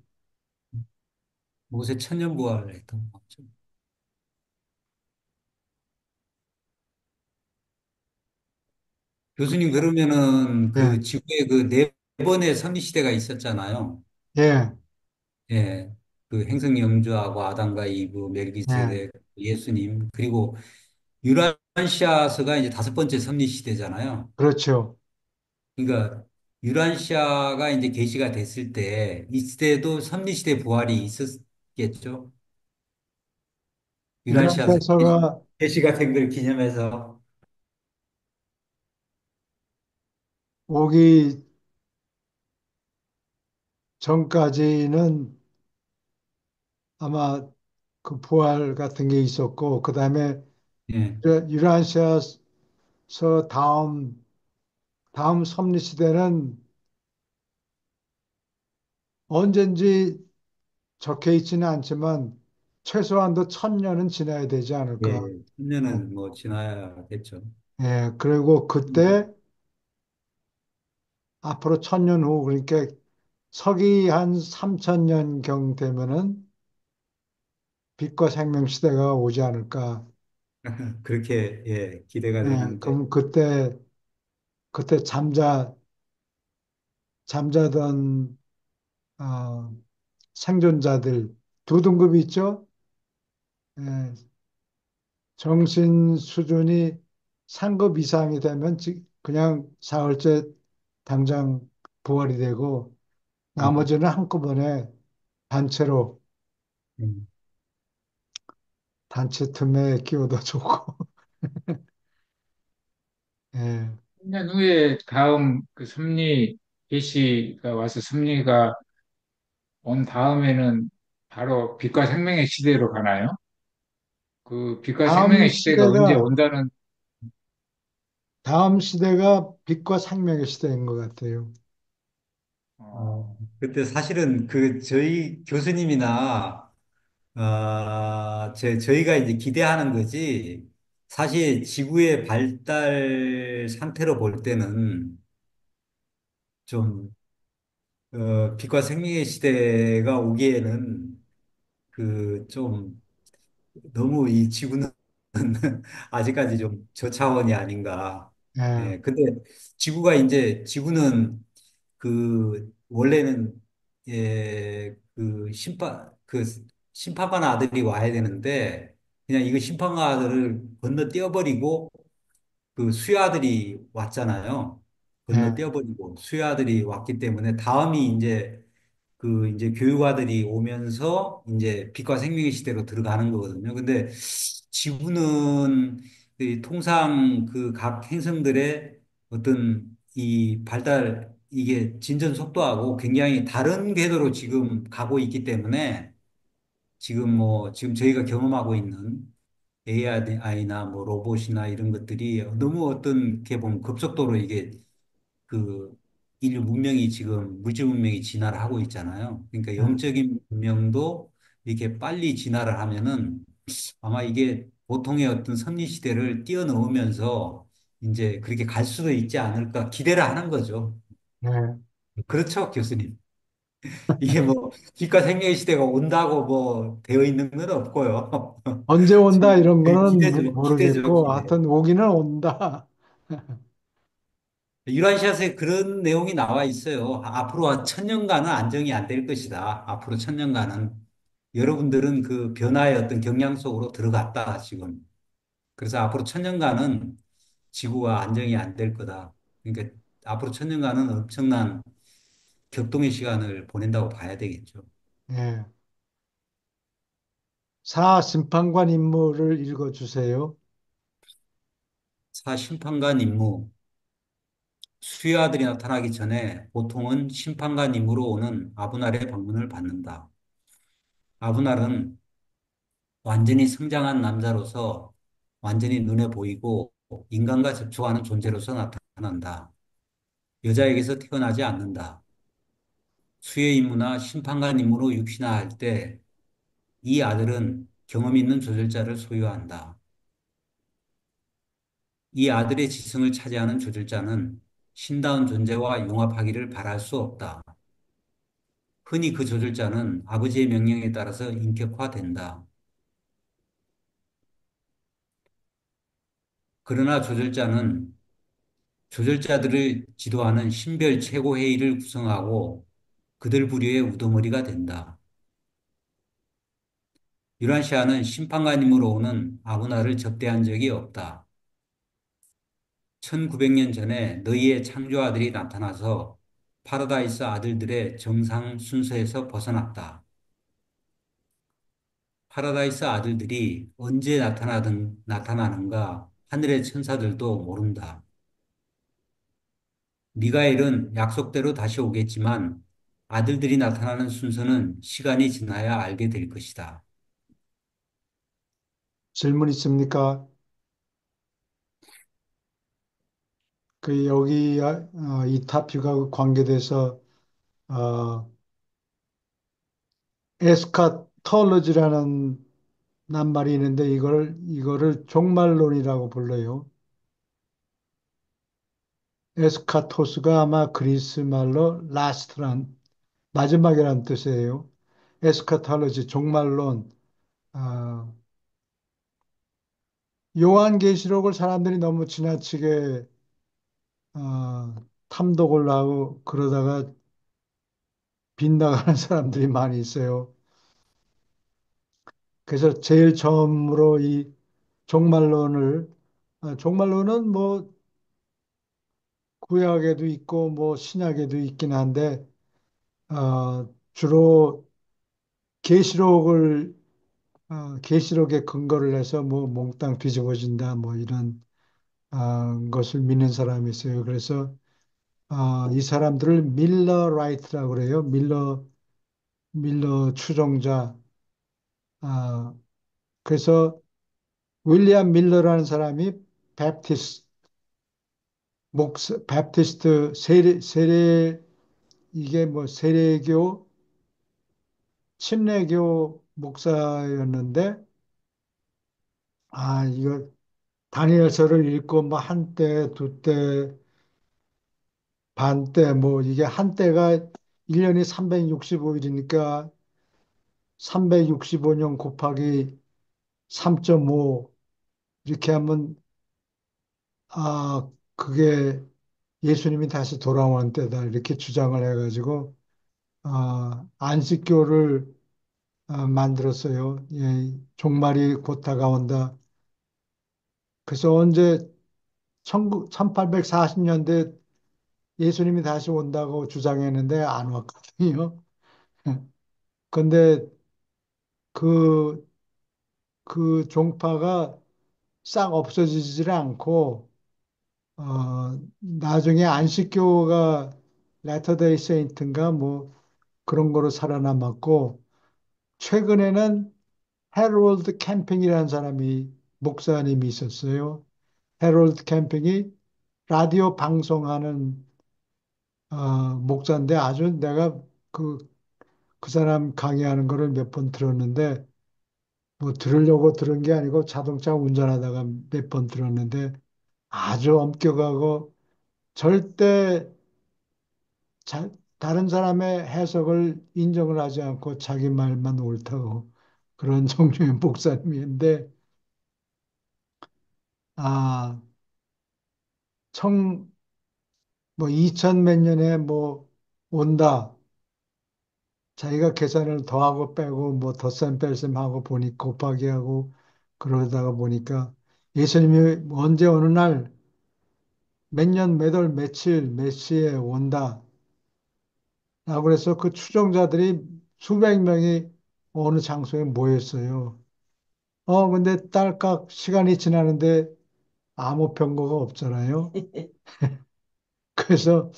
모세 천년부활을 했던 거죠. 교수님, 그러면은 예, 그 지구에 그 네 번의 선리시대가 있었잖아요. 예, 예. 그 행성 영주하고 아담과 이브, 예, 멜기세덱, 예수님, 그리고 유란시아서가 이제 다섯 번째 선리시대잖아요. 그렇죠. 그러니까 유란시아가 이제 계시가 됐을 때 이때도 선리시대 부활이 있었겠죠. 유란시아서 유랑태서가 계시가 된 걸 기념해서. 오기 전까지는 아마 그 부활 같은 게 있었고, 그 다음에 예. 유란시아서 다음 섭리 시대는 언젠지 적혀 있지는 않지만 최소한도 1000년은 지나야 되지 예, 않을까. 예. 10년은 뭐 지나야겠죠. 예, 그리고 그때 앞으로 1000년 후, 그러니까 서기 한 3000년경 되면은 빛과 생명 시대가 오지 않을까. 그렇게, 예, 기대가 예, 되는데. 그럼 그때 잠자던 어, 생존자들 두 등급이 있죠. 예, 정신 수준이 상급 이상이 되면 그냥 사흘째 당장 부활이 되고, 음, 나머지는 한꺼번에 단체로 음. 단체 틈에 끼워다 주고. 예, 3년 후에 다음 그 섭리 계시가 와서 섭리가 온 다음에는 바로 빛과 생명의 시대로 가나요? 그 빛과 다음 생명의 시대가 언제 시대가 온다는 다음 시대가 빛과 생명의 시대인 것 같아요. 그때 사실은 그 저희 교수님이나, 저희가 이제 기대하는 거지, 사실 지구의 발달 상태로 볼 때는 좀, 빛과 생명의 시대가 오기에는 그 좀 너무 이 지구는 아직까지 좀 저차원이 아닌가. 예, 예, 근데 지구는 그 원래는 그 심판관 아들이 와야 되는데 그냥 이거 심판관 아들을 건너뛰어버리고 그 수야들이 왔잖아요. 예, 건너뛰어버리고 수야들이 왔기 때문에 다음이 이제 교육아들이 오면서 이제 빛과 생명의 시대로 들어가는 거거든요. 근데 지구는 이 통상 그 각 행성들의 어떤 이 발달 이게 진전 속도하고 굉장히 다른 궤도로 지금 가고 있기 때문에 지금 저희가 경험하고 있는 AI나 뭐 로봇이나 이런 것들이 너무 어떤 게 보면 급속도로 이게 그 인류 문명이 지금 물질 문명이 진화를 하고 있잖아요. 그러니까 예, 영적인 문명도 이렇게 빨리 진화를 하면은 아마 이게 보통의 어떤 섭리 시대를 뛰어넘으면서 이제 그렇게 갈 수도 있지 않을까 기대를 하는 거죠. 예. 그렇죠, 교수님. 이게 뭐 기과 생명의 시대가 온다고 뭐 되어 있는 건 없고요. 언제 온다 이런 거는 기대죠, 모르겠고, 기대. 하여튼 오기는 온다. 유라시아서에 그런 내용이 나와 있어요. 앞으로 천년간은 안정이 안 될 것이다. 앞으로 천년간은 여러분들은 그 변화의 어떤 경향 속으로 들어갔다, 지금. 그래서 앞으로 천년간은 지구가 안정이 안 될 거다. 그러니까 앞으로 천년간은 엄청난 격동의 시간을 보낸다고 봐야 되겠죠. 예. 사 심판관 인물을 읽어주세요. 사심판관 임무, 수요아들이 나타나기 전에 보통은 심판관 임무로 오는 아브날의 방문을 받는다. 아브날은 완전히 성장한 남자로서 완전히 눈에 보이고 인간과 접촉하는 존재로서 나타난다. 여자에게서 태어나지 않는다. 수의 임무나 심판관 임무로 육신화할 때 이 아들은 경험 있는 조절자를 소유한다. 이 아들의 지성을 차지하는 조절자는 신다운 존재와 융합하기를 바랄 수 없다. 흔히 그 조절자는 아버지의 명령에 따라서 인격화된다. 그러나 조절자들을 지도하는 신별 최고회의를 구성하고 그들 부류의 우두머리가 된다. 유란시아는 심판관님으로 오는 아브나를 접대한 적이 없다. 1900년 전에 너희의 창조아들이 나타나서 파라다이스 아들들의 정상 순서에서 벗어났다. 파라다이스 아들들이 언제 나타나는가 하늘의 천사들도 모른다. 미가엘은 약속대로 다시 오겠지만 아들들이 나타나는 순서는 시간이 지나야 알게 될 것이다. 질문 있습니까? 그 여기 이 타픽하고 관계돼서 어, 에스카톨로지라는 낱말이 있는데 이거를 종말론이라고 불러요. 에스카토스가 아마 그리스 말로 라스트란 마지막이라는 뜻이에요. 에스카톨로지 종말론. 아, 요한계시록을 사람들이 너무 지나치게 탐독을 하고 그러다가 빗나가는 사람들이 많이 있어요. 그래서 제일 처음으로 이 종말론은 뭐 구약에도 있고 뭐 신약에도 있긴 한데 주로 계시록을 계시록에 근거를 해서 뭐 몽땅 뒤집어진다 뭐 이런 것을 믿는 사람이 있어요. 그래서 이 사람들을 밀러 라이트라고 그래요. 밀러 추종자. 아, 그래서 윌리엄 밀러라는 사람이 베프티스 베프티스트 세례 이게 뭐 세례교 침례교 목사였는데 이거 다니엘서를 읽고 뭐 한때 두때 반때 뭐 이게 한때가 1년이 365일이니까 365년 곱하기 3.5 이렇게 하면 그게 예수님이 다시 돌아오는 때다 이렇게 주장을 해가지고 안식교를 만들었어요. 예, 종말이 곧 다가온다. 그래서 언제 1840년대 예수님이 다시 온다고 주장했는데 안 왔거든요. 근데 그, 그 종파가 싹 없어지질 않고, 나중에 안식교가 레터데이 세인트인가 뭐 그런 거로 살아남았고, 최근에는 해롤드 캠핑이라는 사람이, 목사님이 있었어요. 해롤드 캠핑이 라디오 방송하는 목사인데 아주 내가 그, 그 사람 강의하는 거를 몇 번 들었는데 뭐 들으려고 들은 게 아니고 자동차 운전하다가 몇 번 들었는데 아주 엄격하고 절대 다른 사람의 해석을 인정을 하지 않고 자기 말만 옳다고 그런 종류의 목사님인데, 아, 뭐, 2000 몇 년에 뭐, 온다. 자기가 계산을 더하고 빼고, 뭐, 덧셈 뺄셈 하고 보니, 곱하기 하고, 그러다가 보니까 예수님이 언제 어느 날, 몇 년, 몇 월, 며칠, 몇 시에 온다. 라고 그래서 그 추종자들이 수백 명이 어느 장소에 모였어요. 근데 딸깍 시간이 지나는데 아무 병거가 없잖아요. 그래서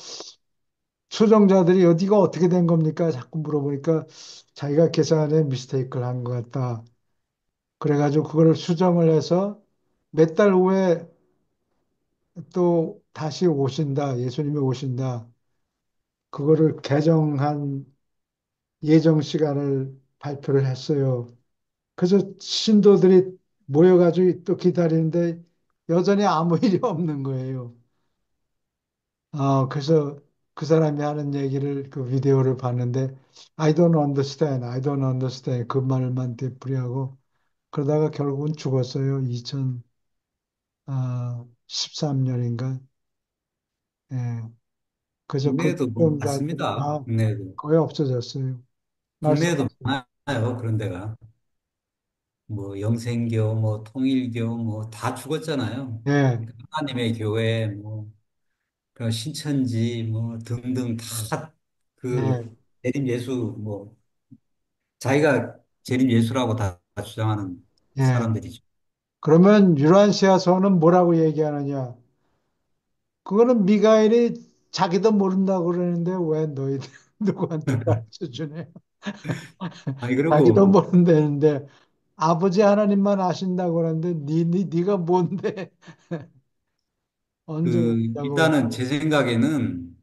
추종자들이 어디가 어떻게 된 겁니까? 자꾸 물어보니까 자기가 계산에 미스테이크를 한 것 같다. 그래가지고 그거를 수정을 해서 몇 달 후에 또 다시 오신다. 예수님이 오신다. 그거를 개정한 예정 시간을 발표를 했어요. 그래서 신도들이 모여가지고 또 기다리는데 여전히 아무 일이 없는 거예요. 그래서 그 사람이 하는 얘기를 그 비디오를 봤는데 I don't understand, I don't understand 그 말만 되풀이하고 그러다가 결국은 죽었어요. 2013년인가. 예. 그래서 그 국내에도 뭐 추종자들이 많습니다. 다 국내에도. 거의 없어졌어요. 국내에도 말씀하세요. 많아요. 그런 데가. 뭐 영생교, 뭐 통일교, 뭐 다 죽었잖아요. 예, 그러니까 하나님의 교회, 뭐 그 신천지, 뭐 등등 다 그 예, 재림 예수, 뭐 자기가 재림 예수라고 다 주장하는 예. 사람들이죠. 그러면 유란시아서는 뭐라고 얘기하느냐? 그거는 미가엘이 자기도 모른다고 그러는데 왜 너희들 누구한테 가르쳐 주냐? 아니 자기도 그리고 모른다는데 아버지 하나님만 아신다고 그러는데 네가 뭔데 언제 그 오냐고. 일단은 제 생각에는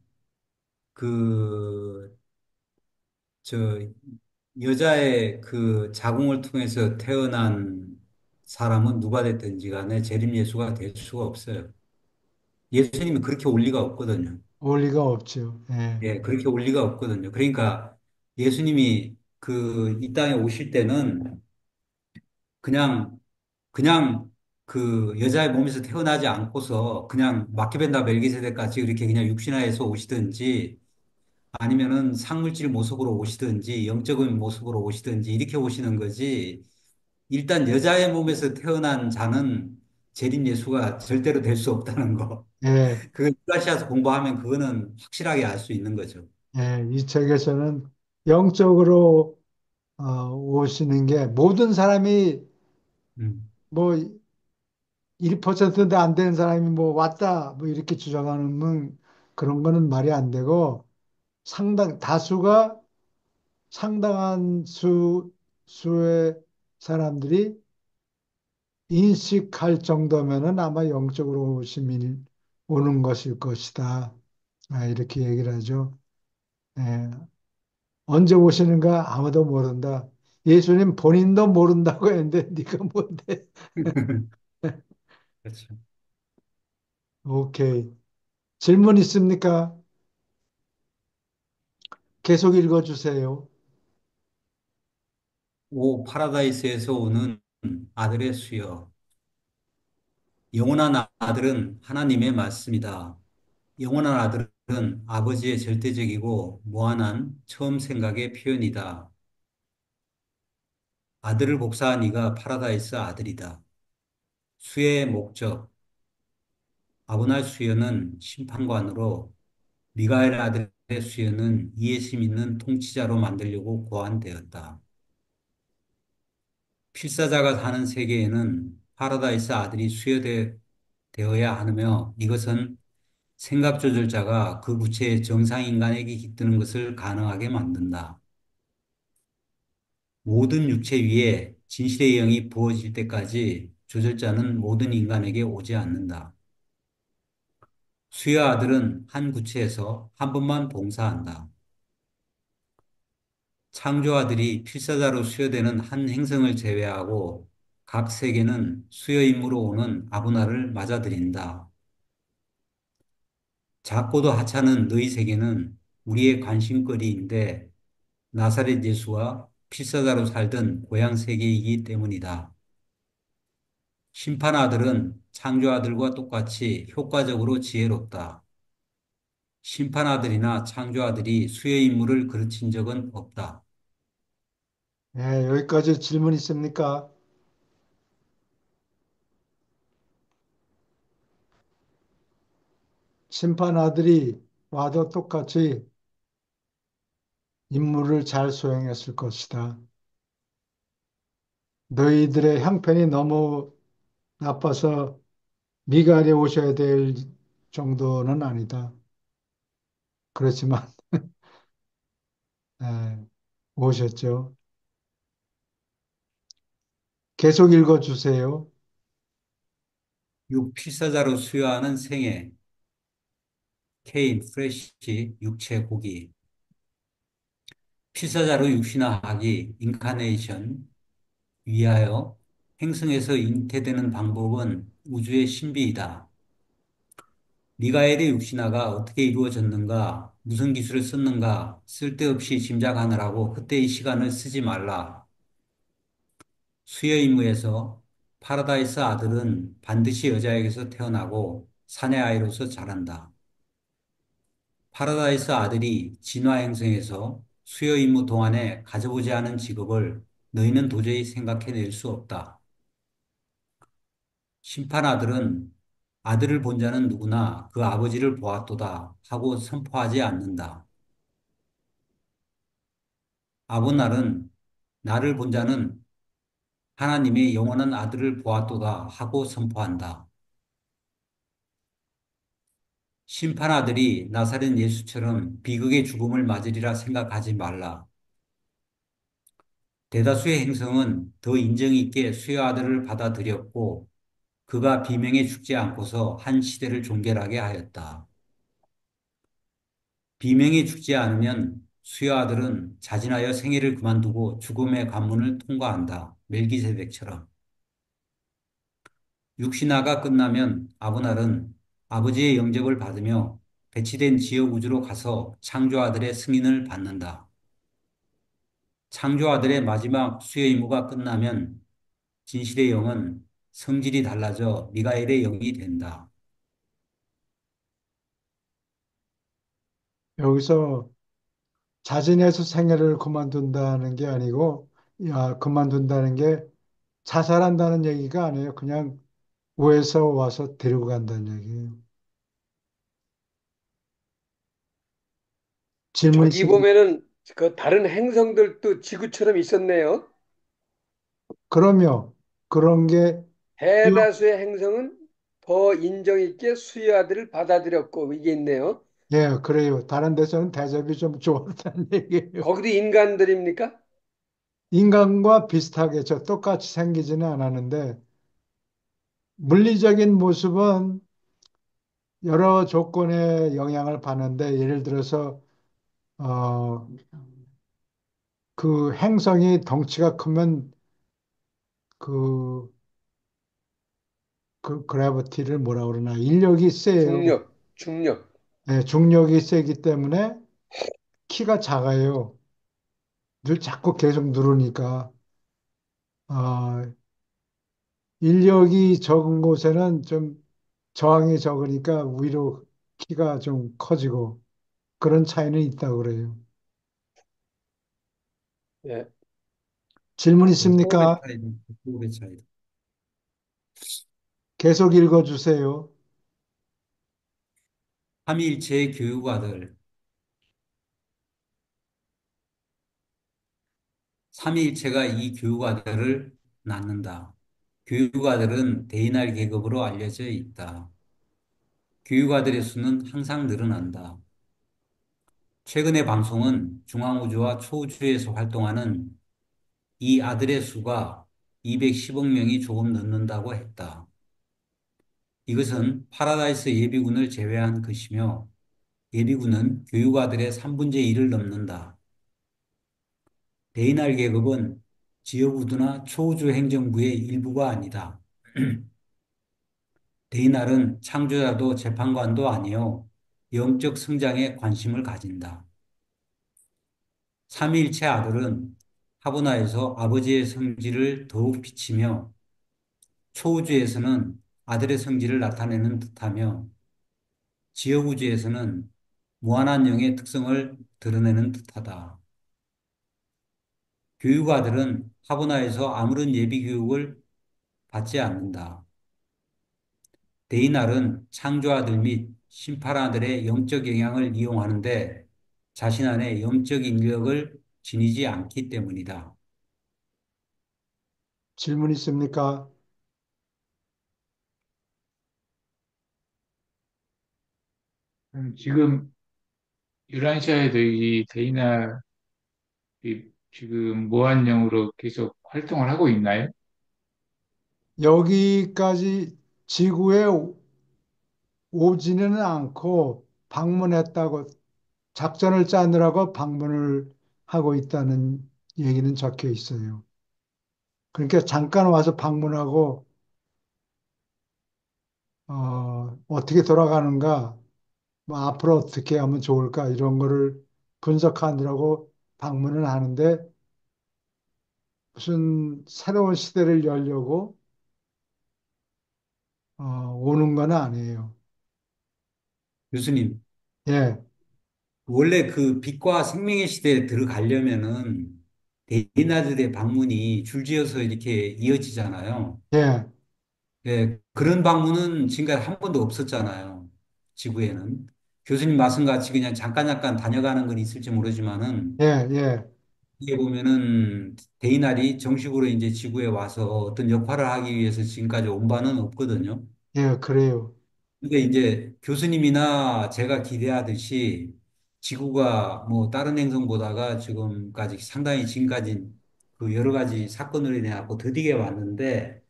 그 저 여자의 그 자궁을 통해서 태어난 사람은 누가 됐든지 간에 재림 예수가 될 수가 없어요. 예수님이 그렇게 올 리가 없거든요. 올 리가 없죠. 예, 예, 그렇게 올 리가 없거든요. 그러니까 예수님이 그 이 땅에 오실 때는 그냥 그냥 그 여자의 몸에서 태어나지 않고서 그냥 마키벤다 멜기세덱 같이 이렇게 그냥 육신화해서 오시든지 아니면은 상물질 모습으로 오시든지 영적인 모습으로 오시든지 이렇게 오시는 거지. 일단 여자의 몸에서 태어난 자는 재림 예수가 절대로 될 수 없다는 거. 예, 그 유다시아서 공부하면 그거는 확실하게 알 수 있는 거죠. 예. 이 책에서는 영적으로 오시는 게 모든 사람이 음. 뭐 1%도 안 되는 사람이 뭐 왔다 뭐 이렇게 주장하는 그런 거는 말이 안 되고 다수가 상당한 수의 사람들이 인식할 정도면은 아마 영적으로 오심이 오는 것일 것이다. 이렇게 얘기를 하죠. 예. 언제 오시는가 아무도 모른다. 예수님 본인도 모른다고 했는데 네가 뭔데? 그렇죠. 오케이. 질문 있습니까? 계속 읽어주세요. 오 파라다이스에서 오는 아들의 수여. 영원한 아들은 하나님의 말씀이다. 영원한 아들은 아버지의 절대적이고 무한한 처음 생각의 표현이다. 아들을 복사한 이가 파라다이스 아들이다. 수의 목적, 아브날 수여는 심판관으로 미가엘 아들의 수여는 이해심 있는 통치자로 만들려고 고안되었다. 필사자가 사는 세계에는 파라다이스 아들이 수여되어야 하며 이것은 생각 조절자가 그 구체의 정상 인간에게 깃드는 것을 가능하게 만든다. 모든 육체 위에 진실의 영이 부어질 때까지 조절자는 모든 인간에게 오지 않는다. 수여 아들은 한 구체에서 한 번만 봉사한다. 창조 아들이 필사자로 수여되는 한 행성을 제외하고 각 세계는 수여 임무로 오는 아브나를 맞아들인다. 작고도 하찮은 너희 세계는 우리의 관심거리인데 나사렛 예수와 필사자로 살던 고향 세계이기 때문이다. 심판 아들은 창조 아들과 똑같이 효과적으로 지혜롭다. 심판 아들이나 창조 아들이 수의 인물을 가르친 적은 없다. 예, 여기까지 질문 있습니까? 심판 아들이 와도 똑같이 임무를 잘 수행했을 것이다. 너희들의 형편이 너무 나빠서 미갈이 오셔야 될 정도는 아니다. 그렇지만 예, 오셨죠. 계속 읽어주세요. 육 필사자로 수여하는 생애, 케인, 프레시, 육체, 고기. 필사자로 육신화하기, 인카네이션, 위하여 행성에서 잉태되는 방법은 우주의 신비이다. 미가엘의 육신화가 어떻게 이루어졌는가, 무슨 기술을 썼는가, 쓸데없이 짐작하느라고 헛되이 시간을 쓰지 말라. 수여 임무에서 파라다이스 아들은 반드시 여자에게서 태어나고 사내 아이로서 자란다. 파라다이스 아들이 진화 행성에서 수여 임무 동안에 가져보지 않은 직업을 너희는 도저히 생각해낼 수 없다. 심판 아들은 아들을 본 자는 누구나 그 아버지를 보았도다 하고 선포하지 않는다. 아브날은 나를 본 자는 하나님의 영원한 아들을 보았도다 하고 선포한다. 심판 아들이 나사렛 예수처럼 비극의 죽음을 맞으리라 생각하지 말라. 대다수의 행성은 더 인정 있게 수여 아들을 받아들였고 그가 비명에 죽지 않고서 한 시대를 종결하게 하였다. 비명에 죽지 않으면 수여 아들은 자진하여 생애를 그만두고 죽음의 관문을 통과한다. 멜기세덱처럼. 육신화가 끝나면 아브날은 아버지의 영접을 받으며 배치된 지역 우주로 가서 창조 아들의 승인을 받는다. 창조 아들의 마지막 수여 임무가 끝나면 진실의 영은 성질이 달라져 미가엘의 영이 된다. 여기서 자진해서 생애를 그만둔다는 게 아니고, 야, 그만둔다는 게 자살한다는 얘기가 아니에요. 그냥 우에서 와서 데리고 간다는 얘기예요. 질문 저기 있습니까? 보면은 그 다른 행성들도 지구처럼 있었네요. 그럼요. 그런 게, 대다수의 행성은 더 인정 있게 수여아들을 받아들였고 이게 있네요. 예, 그래요. 다른 데서는 대접이 좀 좋았다는 얘기예요. 거기도 인간들입니까? 인간과 비슷하게 저 똑같이 생기지는 않았는데, 물리적인 모습은 여러 조건의 영향을 받는데, 예를 들어서, 어, 그 행성이 덩치가 크면 그, 그 그래비티를 뭐라 그러나, 인력이 세요. 중력. 예, 중력이 세기 때문에 키가 작아요. 늘 자꾸 계속 누르니까. 어, 인력이 적은 곳에는 좀 저항이 적으니까 위로 키가 좀 커지고 그런 차이는 있다고 그래요. 예. 질문 호흡의 있습니까? 차이다. 호흡의 차이다. 계속 읽어주세요. 삼위일체의 교육아들. 삼위일체가 이 교육아들을 낳는다. 교육아들은 대인할 계급으로 알려져 있다. 교육아들의 수는 항상 늘어난다. 최근의 방송은 중앙우주와 초우주에서 활동하는 이 아들의 수가 210억 명이 조금 넘는다고 했다. 이것은 파라다이스 예비군을 제외한 것이며 예비군은 교육아들의 3분의 1을 넘는다. 데이날 계급은 지역우주나 초우주 행정부의 일부가 아니다. 데이날은 창조자도 재판관도 아니요 영적 성장에 관심을 가진다. 삼위일체 아들은 하브나에서 아버지의 성질을 더욱 비치며 초우주에서는 아들의 성질을 나타내는 듯하며 지역우주에서는 무한한 영의 특성을 드러내는 듯하다. 교육아들은 하브나에서 아무런 예비 교육을 받지 않는다. 데이날은 창조아들 및 심판아들의 영적 영향을 이용하는데 자신 안에 영적 인격을 지니지 않기 때문이다. 질문 있습니까? 지금 유란시아에도 이 데이나 지금 무한령으로 계속 활동을 하고 있나요? 여기까지 지구에 오지는 않고 방문했다고 작전을 짜느라고 방문을 하고 있다는 얘기는 적혀 있어요. 그러니까 잠깐 와서 방문하고 어떻게 돌아가는가, 뭐 앞으로 어떻게 하면 좋을까 이런 거를 분석하느라고 방문을 하는데 무슨 새로운 시대를 열려고 오는 건 아니에요. 교수님, 예, 원래 그 빛과 생명의 시대에 들어가려면은 대인아들의 방문이 줄지어서 이렇게 이어지잖아요. 예, 예, 그런 방문은 지금까지 한 번도 없었잖아요. 지구에는. 교수님 말씀같이 그냥 잠깐 다녀가는 건 있을지 모르지만은 예, 예, 이게 보면은 대인알이 정식으로 이제 지구에 와서 어떤 역할을 하기 위해서 지금까지 온 바는 없거든요. 예, 그래요. 근데 이제 교수님이나 제가 기대하듯이 지구가 뭐 다른 행성보다가 지금까지 그 여러 가지 사건으로 인해 갖고 더디게 왔는데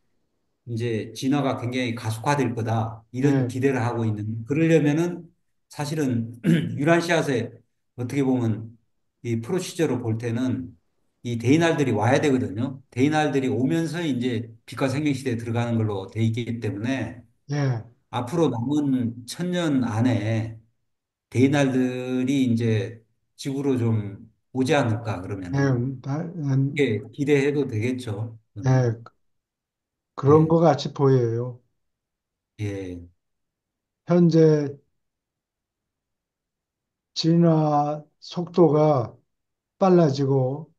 이제 진화가 굉장히 가속화될 거다. 이런 예, 기대를 하고 있는. 그러려면은 사실은 유란시아세 어떻게 보면 이 프로시저로 볼 때는 이 대인알들이 와야 되거든요. 대인알들이 오면서 이제 빛과 생명 시대에 들어가는 걸로 돼 있기 때문에 예, 앞으로 남은 1000년 안에 대인알들이 이제 지구로 좀 오지 않을까 예, 그러면은 기대해도 되겠죠. 예, 그런 예, 것 같이 보여요. 예. 현재 진화 속도가 빨라지고,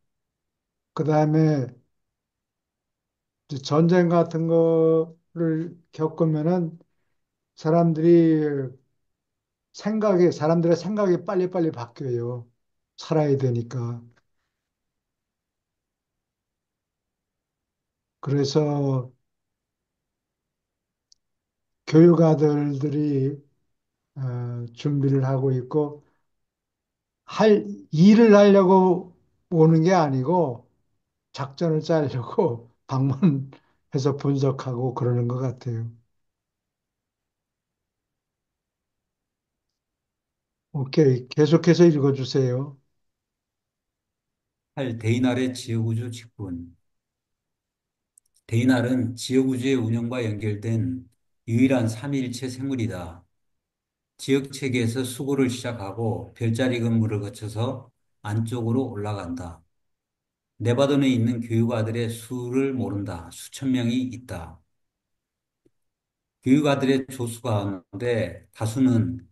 그 다음에 전쟁 같은 거를 겪으면은 사람들의 생각이 빨리빨리 바뀌어요. 살아야 되니까. 그래서 교육아들들이 준비를 하고 있고, 일을 하려고 오는 게 아니고, 작전을 짜려고 방문해서 분석하고 그러는 것 같아요. 오케이. 계속해서 읽어주세요. 데이날의 지역우주 직분. 데이날은 지역우주의 운영과 연결된 유일한 삼위일체 생물이다. 지역 체계에서 수고를 시작하고 별자리 근무를 거쳐서 안쪽으로 올라간다. 네바던에 있는 교육아들의 수를 모른다. 수천 명이 있다. 교육아들의 조수 가운데 다수는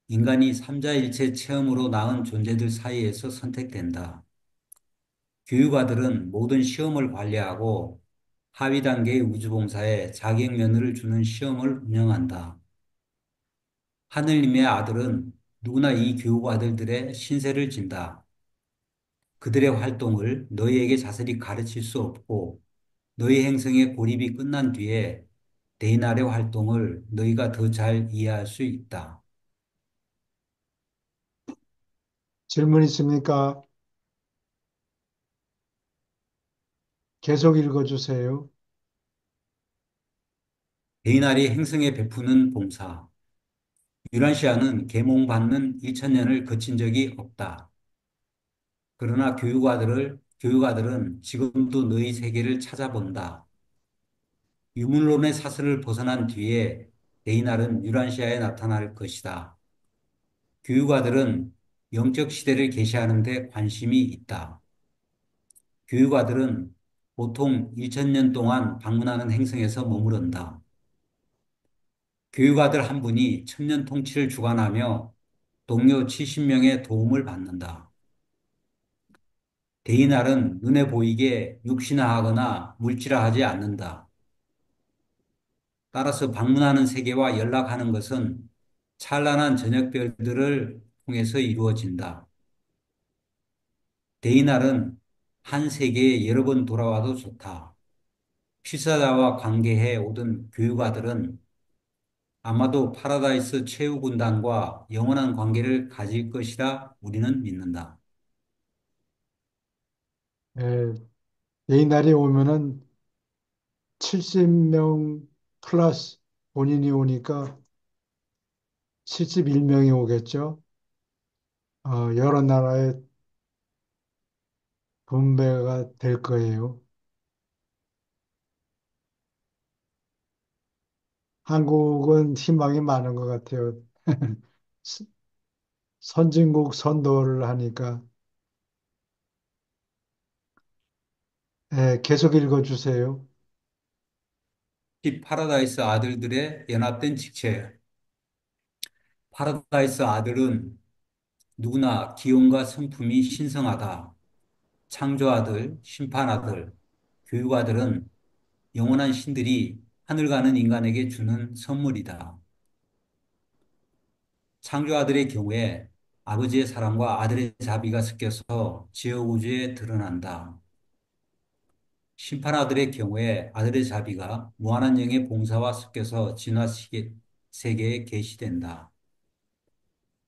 인간이 삼자일체 체험으로 낳은 존재들 사이에서 선택된다. 교육아들은 모든 시험을 관리하고 하위 단계의 우주봉사에 자격 면허를 주는 시험을 운영한다. 하늘님의 아들은 누구나 이 교육아들들의 신세를 진다. 그들의 활동을 너희에게 자세히 가르칠 수 없고 너희 행성의 고립이 끝난 뒤에 데이날의 활동을 너희가 더 잘 이해할 수 있다. 질문 있습니까? 계속 읽어주세요. 데이날이 행성에 베푸는 봉사. 유란시아는 계몽받는 2000년을 거친 적이 없다. 그러나 교육아들은 지금도 너희 세계를 찾아본다. 유물론의 사슬을 벗어난 뒤에 데이날은 유란시아에 나타날 것이다. 교육아들은 영적 시대를 계시하는 데 관심이 있다. 교육아들은 보통 1,000년 동안 방문하는 행성에서 머무른다. 교육아들 한 분이 천년 통치를 주관하며 동료 70명의 도움을 받는다. 데이날은 눈에 보이게 육신화하거나 물질화하지 않는다. 따라서 방문하는 세계와 연락하는 것은 찬란한 저녁별들을 통해서 이루어진다. 데이날은 한 세계에 여러 번 돌아와도 좋다. 피사자와 관계해 오던 교육아들은 아마도 파라다이스 최후 군단과 영원한 관계를 가질 것이라 우리는 믿는다. 예, 이 날이 오면은 70명 플러스 본인이 오니까 71명이 오겠죠. 여러 나라의 분배가 될 거예요. 한국은 희망이 많은 것 같아요. 스- 선진국 선도를 하니까. 예, 계속 읽어주세요. 이 파라다이스 아들들의 연합된 직체. 파라다이스 아들은 누구나 기운과 성품이 신성하다. 창조아들, 심판아들, 교육아들은 영원한 신들이 하늘 가는 인간에게 주는 선물이다. 창조아들의 경우에 아버지의 사랑과 아들의 자비가 섞여서 지어우주에 드러난다. 심판아들의 경우에 아들의 자비가 무한한 영의 봉사와 섞여서 세계에 계시된다.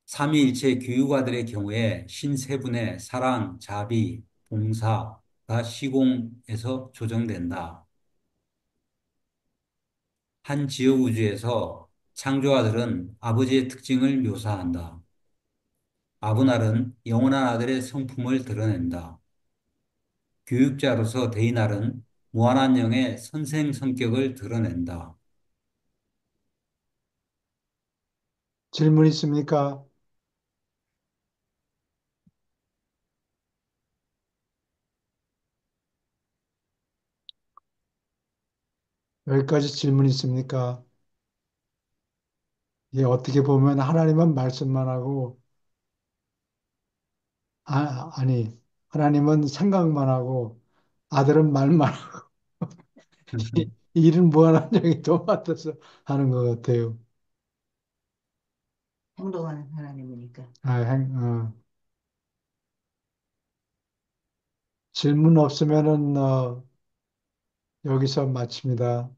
삼위일체 교육아들의 경우에 신세분의 사랑, 자비, 봉사가 시공에서 조정된다. 한 지어우주에서 창조아들은 아버지의 특징을 묘사한다. 아브날은 영원한 아들의 성품을 드러낸다. 교육자로서 데이날은 무한한 영의 선생 성격을 드러낸다. 질문 있습니까? 여기까지 질문 있습니까? 예, 어떻게 보면 하나님은 말씀만 하고, 아니, 하나님은 생각만 하고, 아들은 말만 하고, 이 일은 무한한 영이 도맡아서 하는 것 같아요. 행동하는 하나님이니까. 아, 질문 없으면은, 여기서 마칩니다.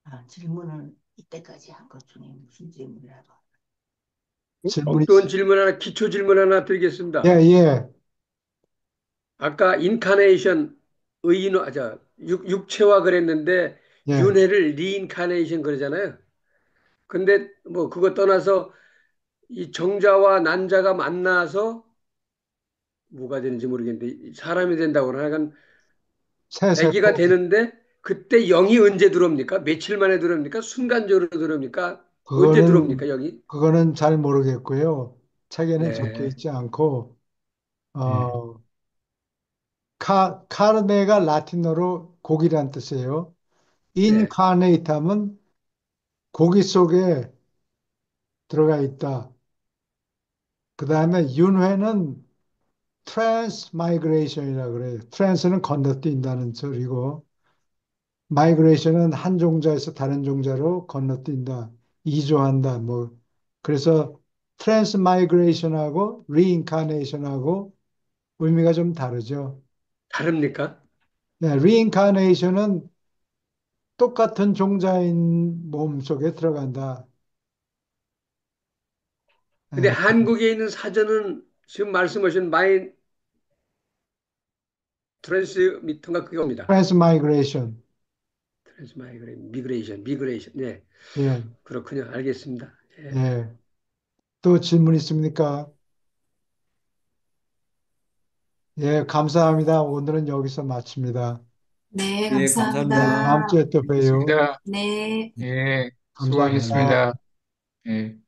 아, 질문을 이때까지 한 것 중에 무슨 질문이라도. 질문 어려운 질문 하나, 기초 질문 하나 예, 드리겠습니다. 예, 아까 인카네이션, 육체화 그랬는데 예. 윤회를 리인카네이션 그러잖아요. 근데 뭐 그거 떠나서 이 정자와 난자가 만나서 뭐가 되는지 모르겠는데 사람이 된다고 하나 새 아기가 세포. 되는데 그때 영이 언제 들어옵니까? 며칠 만에 들어옵니까? 순간적으로 들어옵니까? 언제 그거는, 들어옵니까, 영이? 그거는 잘 모르겠고요. 책에는 적혀 네, 있지 않고, 네, 어, 카르네가 라틴어로 고기란 뜻이에요. 네. 인카네이트 하면 고기 속에 들어가 있다. 그 다음에 윤회는 트랜스마이그레이션이라고 그래요. 트랜스는 건너뛴다는 소리고, 마이그레이션은 한 종자에서 다른 종자로 건너뛴다. 이조한다. 뭐, 그래서 트랜스마이그레이션하고 리인카네이션하고 의미가 좀 다르죠. 다릅니까? 네, 리인카네이션은 똑같은 종자인 몸 속에 들어간다. 근데 네, 한국에 있는 사전은 지금 말씀하신 마인 트랜스미터가 그겁니다. 트랜스마이그레이션. 미그레이션. 네, 예, 그렇군요. 알겠습니다. 예. 예. 또 질문 있습니까? 예, 감사합니다. 오늘은 여기서 마칩니다. 네, 네, 예, 다음 감사합니다. 감사합니다. 주에 또 봬요. 알겠습니다. 네. 예, 감사합니다. 수고하셨습니다. 예.